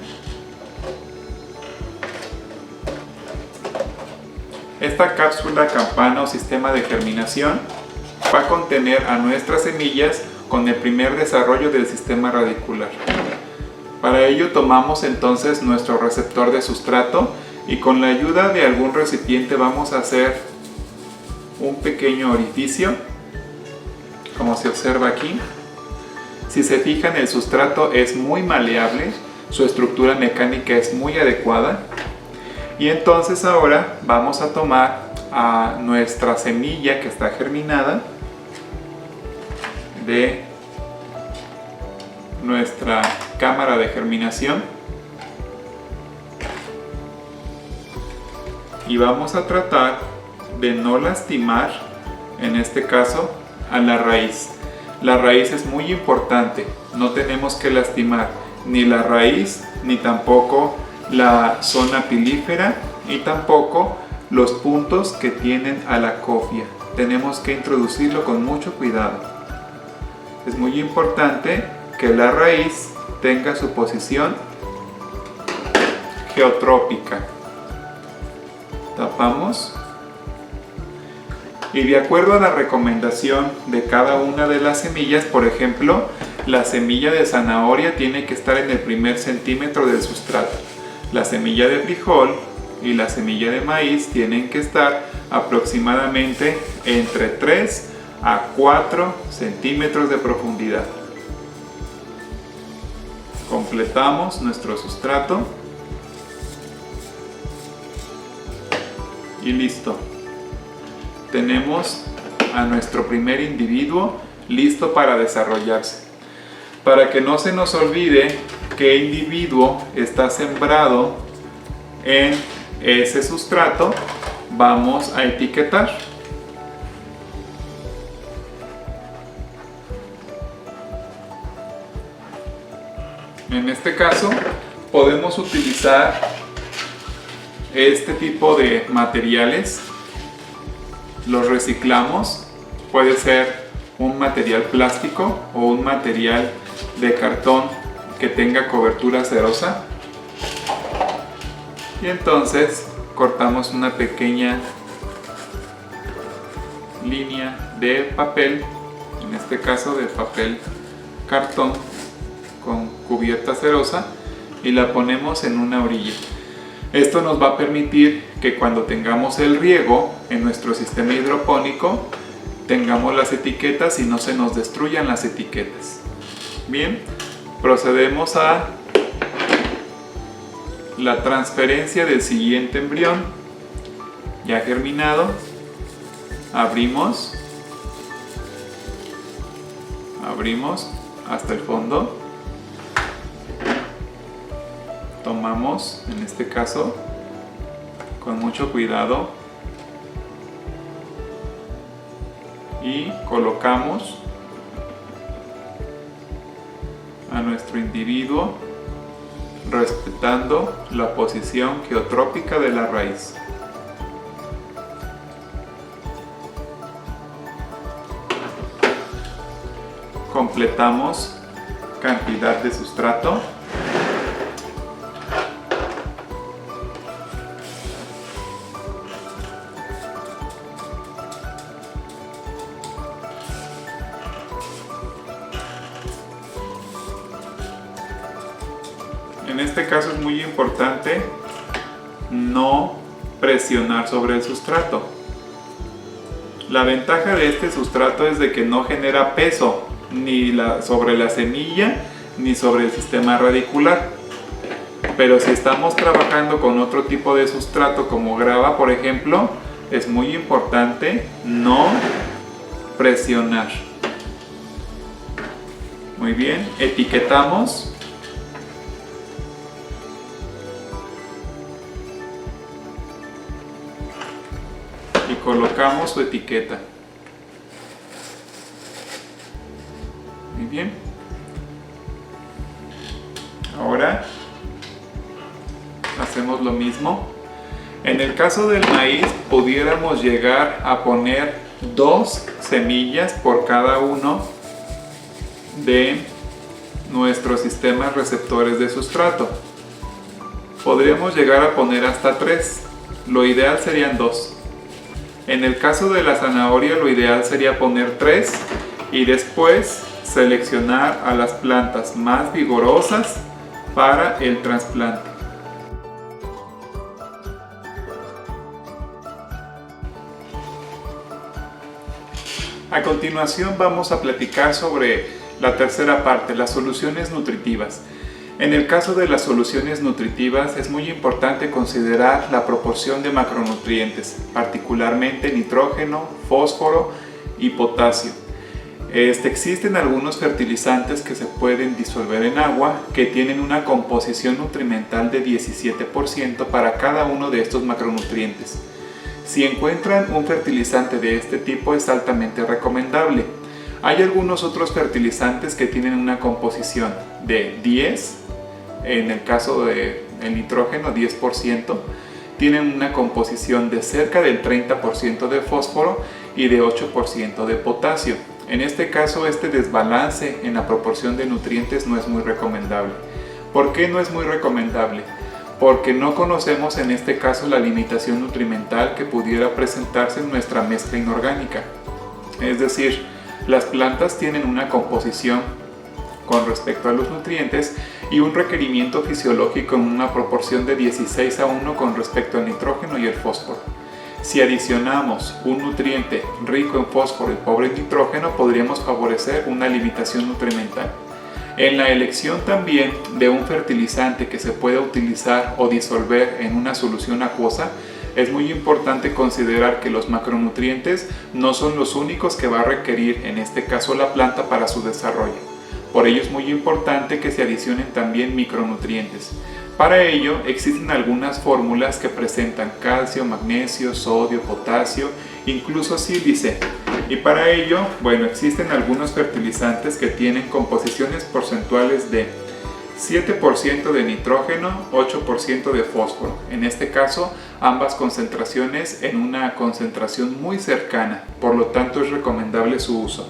Esta cápsula campana o sistema de germinación va a contener a nuestras semillas con el primer desarrollo del sistema radicular. Para ello tomamos entonces nuestro receptor de sustrato y con la ayuda de algún recipiente vamos a hacer un pequeño orificio, como se observa aquí. Si se fijan, el sustrato es muy maleable, su estructura mecánica es muy adecuada. Y entonces ahora vamos a tomar a nuestra semilla que está germinada de nuestra cámara de germinación y vamos a tratar de no lastimar, en este caso, a la raíz. La raíz es muy importante, no tenemos que lastimar ni la raíz ni tampoco la zona pilífera y tampoco los puntos que tienen a la cofia. Tenemos que introducirlo con mucho cuidado. Es muy importante que la raíz tenga su posición geotrópica. Tapamos y de acuerdo a la recomendación de cada una de las semillas, por ejemplo, la semilla de zanahoria tiene que estar en el primer centímetro del sustrato. La semilla de frijol y la semilla de maíz tienen que estar aproximadamente entre 3 a 4 centímetros de profundidad. Completamos nuestro sustrato y listo. Tenemos a nuestro primer individuo listo para desarrollarse. Para que no se nos olvide qué individuo está sembrado en ese sustrato, vamos a etiquetar. En este caso podemos utilizar este tipo de materiales, los reciclamos, puede ser un material plástico o un material de cartón que tenga cobertura cerosa y entonces cortamos una pequeña línea de papel, en este caso de papel cartón con cubierta cerosa y la ponemos en una orilla. Esto nos va a permitir que cuando tengamos el riego en nuestro sistema hidropónico tengamos las etiquetas y no se nos destruyan las etiquetas. Bien, procedemos a la transferencia del siguiente embrión ya germinado. Abrimos hasta el fondo, tomamos, en este caso, con mucho cuidado y colocamos a nuestro individuo respetando la posición geotrópica de la raíz. Completamos cantidad de sustrato. En este caso es muy importante no presionar sobre el sustrato. La ventaja de este sustrato es de que no genera peso ni sobre la semilla ni sobre el sistema radicular. Pero si estamos trabajando con otro tipo de sustrato como grava, por ejemplo, es muy importante no presionar. Muy bien, etiquetamos. Y colocamos su etiqueta. Muy bien. Ahora hacemos lo mismo. En el caso del maíz pudiéramos llegar a poner 2 semillas por cada uno de nuestros sistemas receptores de sustrato. Podríamos llegar a poner hasta 3. Lo ideal serían 2. En el caso de la zanahoria lo ideal sería poner 3 y después seleccionar a las plantas más vigorosas para el trasplante. A continuación vamos a platicar sobre la tercera parte, las soluciones nutritivas. En el caso de las soluciones nutritivas es muy importante considerar la proporción de macronutrientes, particularmente nitrógeno, fósforo y potasio. Existen algunos fertilizantes que se pueden disolver en agua que tienen una composición nutrimental de 17% para cada uno de estos macronutrientes. Si encuentran un fertilizante de este tipo es altamente recomendable. Hay algunos otros fertilizantes que tienen una composición de 10, en el caso del nitrógeno 10%, tienen una composición de cerca del 30% de fósforo y de 8% de potasio. En este caso, este desbalance en la proporción de nutrientes no es muy recomendable. ¿Por qué no es muy recomendable? Porque no conocemos en este caso la limitación nutrimental que pudiera presentarse en nuestra mezcla inorgánica. Es decir, las plantas tienen una composición con respecto a los nutrientes y un requerimiento fisiológico en una proporción de 16:1 con respecto al nitrógeno y el fósforo. Si adicionamos un nutriente rico en fósforo y pobre en nitrógeno, podríamos favorecer una limitación nutrimental. En la elección también de un fertilizante que se pueda utilizar o disolver en una solución acuosa, es muy importante considerar que los macronutrientes no son los únicos que va a requerir, en este caso la planta, para su desarrollo. Por ello es muy importante que se adicionen también micronutrientes. Para ello existen algunas fórmulas que presentan calcio, magnesio, sodio, potasio, incluso sílice. Y para ello, existen algunos fertilizantes que tienen composiciones porcentuales de 7% de nitrógeno, 8% de fósforo. En este caso, ambas concentraciones en una concentración muy cercana, por lo tanto es recomendable su uso.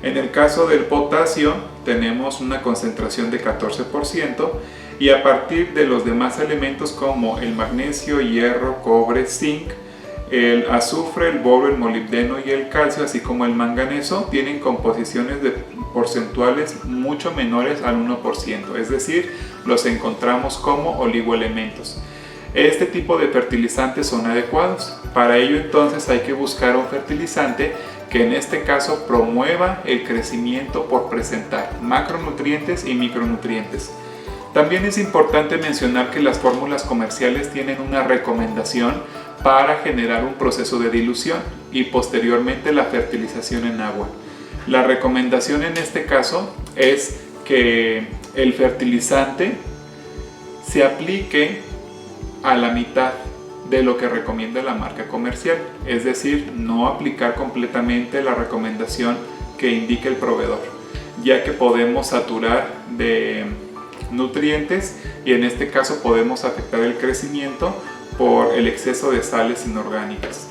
En el caso del potasio, tenemos una concentración de 14%, y a partir de los demás elementos como el magnesio, hierro, cobre, zinc, el azufre, el boro, el molibdeno y el calcio, así como el manganeso, tienen composiciones porcentuales mucho menores al 1%, es decir, los encontramos como oligoelementos. este tipo de fertilizantes son adecuados. Para ello entonces hay que buscar un fertilizante que en este caso promueva el crecimiento por presentar macronutrientes y micronutrientes. También es importante mencionar que las fórmulas comerciales tienen una recomendación para generar un proceso de dilución y posteriormente la fertilización en agua. La recomendación en este caso es que el fertilizante se aplique a la mitad de lo que recomienda la marca comercial, es decir, no aplicar completamente la recomendación que indica el proveedor, ya que podemos saturar de nutrientes y en este caso podemos afectar el crecimiento por el exceso de sales inorgánicas.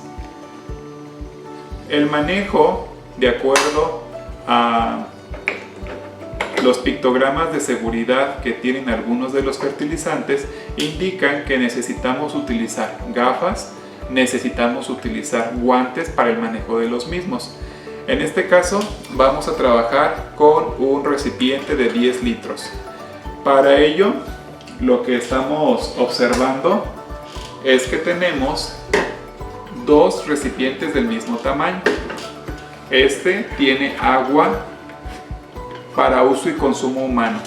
El manejo, de acuerdo a los pictogramas de seguridad que tienen algunos de los fertilizantes, indican que necesitamos utilizar gafas, necesitamos utilizar guantes para el manejo de los mismos. En este caso vamos a trabajar con un recipiente de 10 litros. Para ello, lo que estamos observando es que tenemos dos recipientes del mismo tamaño. Este tiene agua para uso y consumo humano.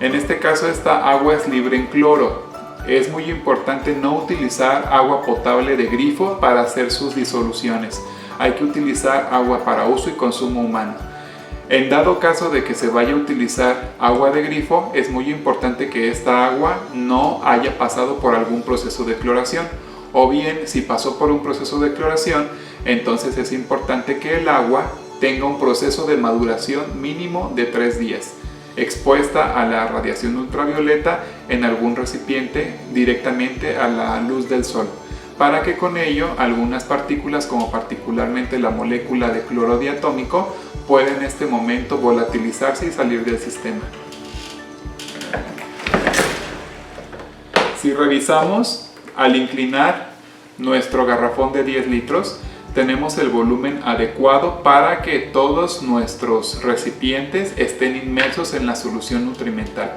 En este caso esta agua es libre en cloro. Es muy importante no utilizar agua potable de grifo para hacer sus disoluciones. Hay que utilizar agua para uso y consumo humano. En dado caso de que se vaya a utilizar agua de grifo, es muy importante que esta agua no haya pasado por algún proceso de cloración, o bien si pasó por un proceso de cloración, entonces es importante que el agua tenga un proceso de maduración mínimo de 3 días, expuesta a la radiación ultravioleta en algún recipiente directamente a la luz del sol, para que con ello algunas partículas, como particularmente la molécula de cloro diatómico, pueda en este momento volatilizarse y salir del sistema. Si revisamos, al inclinar nuestro garrafón de 10 litros, tenemos el volumen adecuado para que todos nuestros recipientes estén inmersos en la solución nutrimental.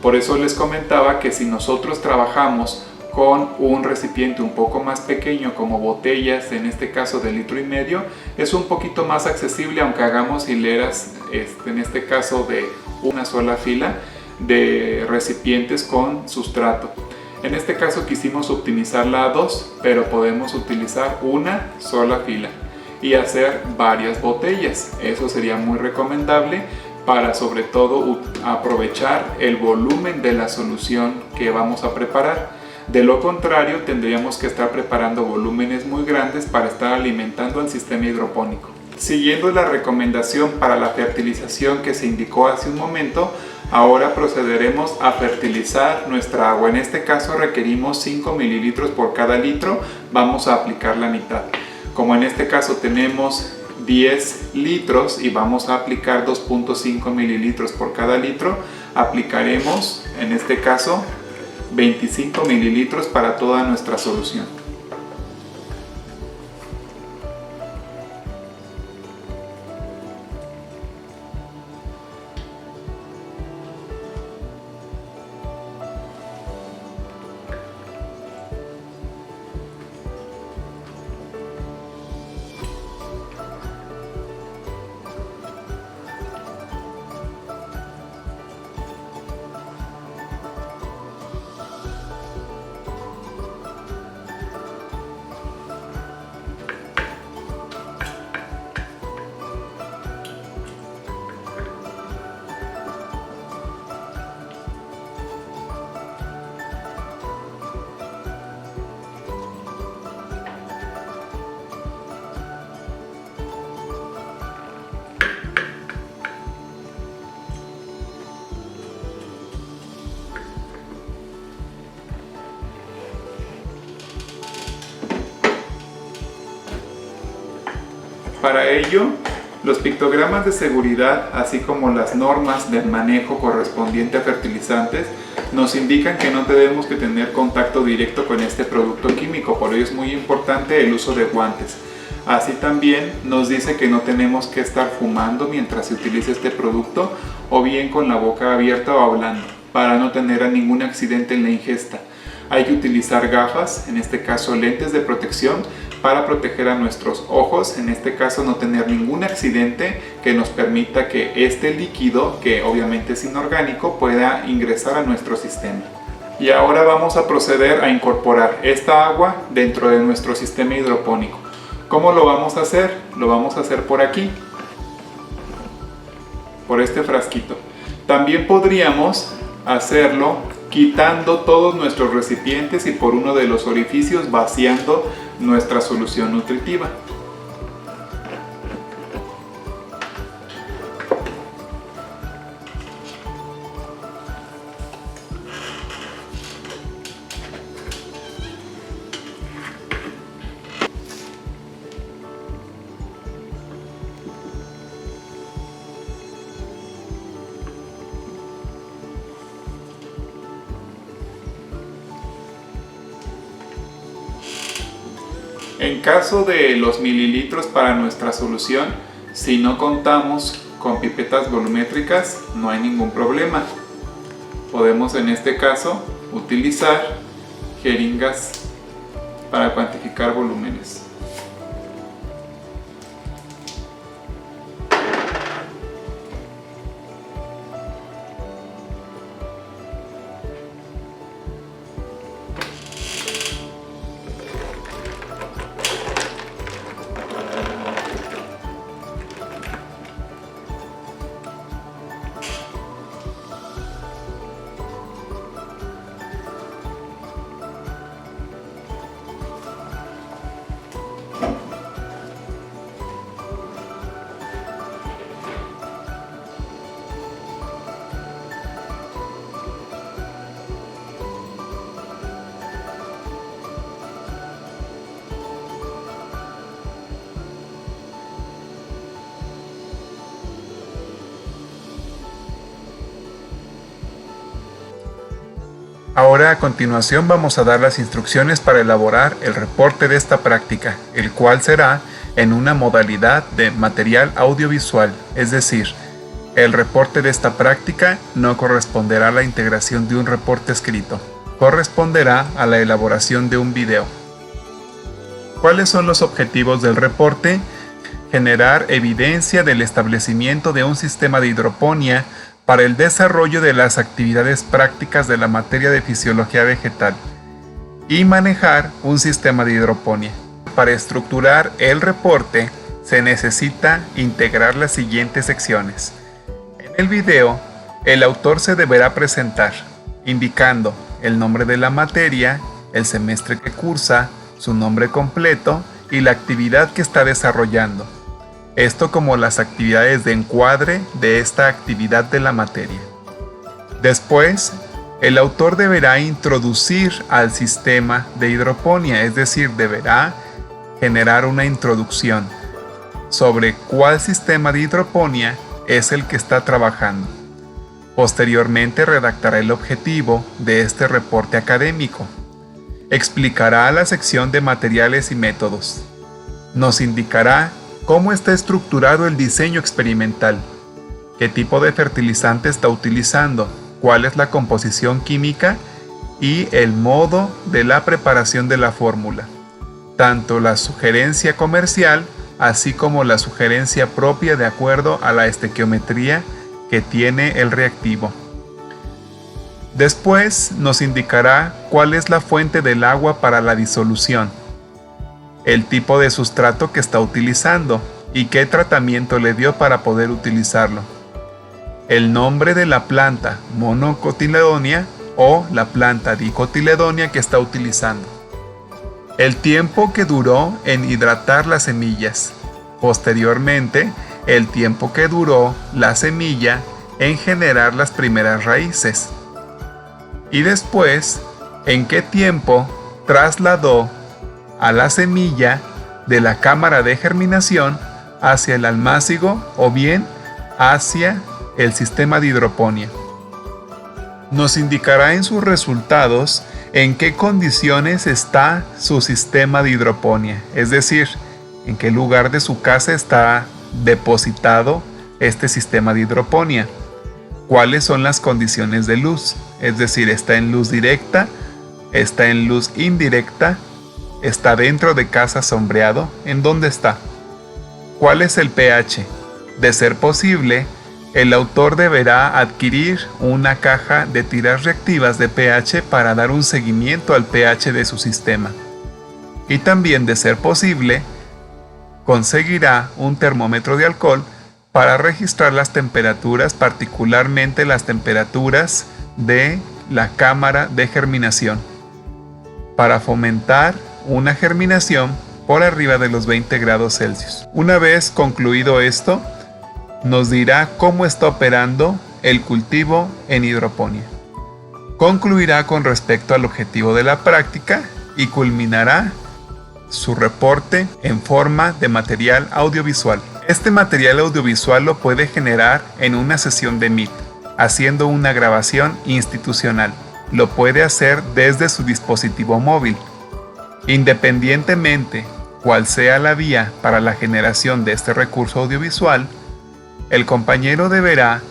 Por eso les comentaba que si nosotros trabajamos con un recipiente un poco más pequeño, como botellas, en este caso de 1,5 litros, es un poquito más accesible, aunque hagamos hileras, en este caso de una sola fila de recipientes con sustrato. En este caso quisimos optimizarla a 2, pero podemos utilizar una sola fila y hacer varias botellas. Eso sería muy recomendable para sobre todo aprovechar el volumen de la solución que vamos a preparar. De lo contrario, tendríamos que estar preparando volúmenes muy grandes para estar alimentando al sistema hidropónico. Siguiendo la recomendación para la fertilización que se indicó hace un momento, ahora procederemos a fertilizar nuestra agua. En este caso requerimos 5 mililitros por cada litro, vamos a aplicar la mitad. Como en este caso tenemos 10 litros y vamos a aplicar 2.5 mililitros por cada litro, aplicaremos en este caso 25 mililitros para toda nuestra solución. Para ello, los pictogramas de seguridad, así como las normas del manejo correspondiente a fertilizantes, nos indican que no tenemos que tener contacto directo con este producto químico, por ello es muy importante el uso de guantes. Así también nos dice que no tenemos que estar fumando mientras se utiliza este producto, o bien con la boca abierta o hablando, para no tener ningún accidente en la ingesta. hay que utilizar gafas, en este caso lentes de protección, para proteger a nuestros ojos, en este caso no tener ningún accidente que nos permita que este líquido, que obviamente es inorgánico, pueda ingresar a nuestro sistema. Y ahora vamos a proceder a incorporar esta agua dentro de nuestro sistema hidropónico. ¿Cómo lo vamos a hacer? Lo vamos a hacer por aquí, por este frasquito. También podríamos hacerlo quitando todos nuestros recipientes y por uno de los orificios vaciando nuestra solución nutritiva. En caso de los mililitros para nuestra solución, si no contamos con pipetas volumétricas, no hay ningún problema. Podemos en este caso utilizar jeringas para cuantificar volúmenes. Ahora a continuación vamos a dar las instrucciones para elaborar el reporte de esta práctica, el cual será en una modalidad de material audiovisual, es decir, el reporte de esta práctica no corresponderá a la integración de un reporte escrito, corresponderá a la elaboración de un video. ¿Cuáles son los objetivos del reporte? Generar evidencia del establecimiento de un sistema de hidroponía para el desarrollo de las actividades prácticas de la materia de fisiología vegetal y manejar un sistema de hidroponía. Para estructurar el reporte se necesita integrar las siguientes secciones. En el video, el autor se deberá presentar, indicando el nombre de la materia, el semestre que cursa, su nombre completo y la actividad que está desarrollando. Esto como las actividades de encuadre de esta actividad de la materia. Después, el autor deberá introducir al sistema de hidroponía, es decir, deberá generar una introducción sobre cuál sistema de hidroponía es el que está trabajando. Posteriormente redactará el objetivo de este reporte académico. Explicará la sección de materiales y métodos. Nos indicará cómo está estructurado el diseño experimental, qué tipo de fertilizante está utilizando, cuál es la composición química y el modo de la preparación de la fórmula, tanto la sugerencia comercial así como la sugerencia propia de acuerdo a la estequiometría que tiene el reactivo. Después nos indicará cuál es la fuente del agua para la disolución, el tipo de sustrato que está utilizando y qué tratamiento le dio para poder utilizarlo, el nombre de la planta monocotiledonia o la planta dicotiledonia que está utilizando, el tiempo que duró en hidratar las semillas, posteriormente el tiempo que duró la semilla en generar las primeras raíces y después en qué tiempo trasladó a la semilla de la cámara de germinación hacia el almácigo o bien hacia el sistema de hidroponía. Nos indicará en sus resultados en qué condiciones está su sistema de hidroponía, es decir, en qué lugar de su casa está depositado este sistema de hidroponía, cuáles son las condiciones de luz, es decir, está en luz directa está en luz indirecta, está dentro de casa sombreado. ¿En dónde está? ¿Cuál es el pH? De ser posible, el autor deberá adquirir una caja de tiras reactivas de pH para dar un seguimiento al pH de su sistema. Y también, de ser posible, conseguirá un termómetro de alcohol para registrar las temperaturas, particularmente las temperaturas de la cámara de germinación, para fomentar una germinación por arriba de los 20 grados Celsius. Una vez concluido esto, nos dirá cómo está operando el cultivo en hidroponía. Concluirá con respecto al objetivo de la práctica y culminará su reporte en forma de material audiovisual. Este material audiovisual lo puede generar en una sesión de Meet, haciendo una grabación institucional. Lo puede hacer desde su dispositivo móvil. Independientemente cuál sea la vía para la generación de este recurso audiovisual, el compañero deberá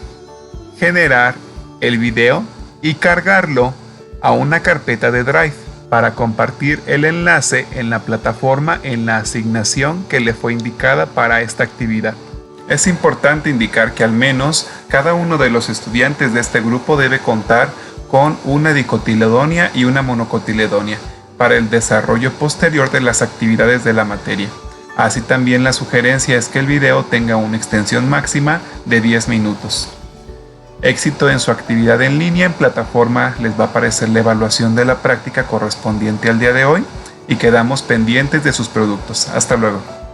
generar el video y cargarlo a una carpeta de Drive para compartir el enlace en la plataforma en la asignación que le fue indicada para esta actividad. Es importante indicar que al menos cada uno de los estudiantes de este grupo debe contar con una dicotiledonia y una monocotiledonia para el desarrollo posterior de las actividades de la materia. Así también la sugerencia es que el video tenga una extensión máxima de 10 minutos. Éxito en su actividad en línea. En plataforma les va a aparecer la evaluación de la práctica correspondiente al día de hoy y quedamos pendientes de sus productos. Hasta luego.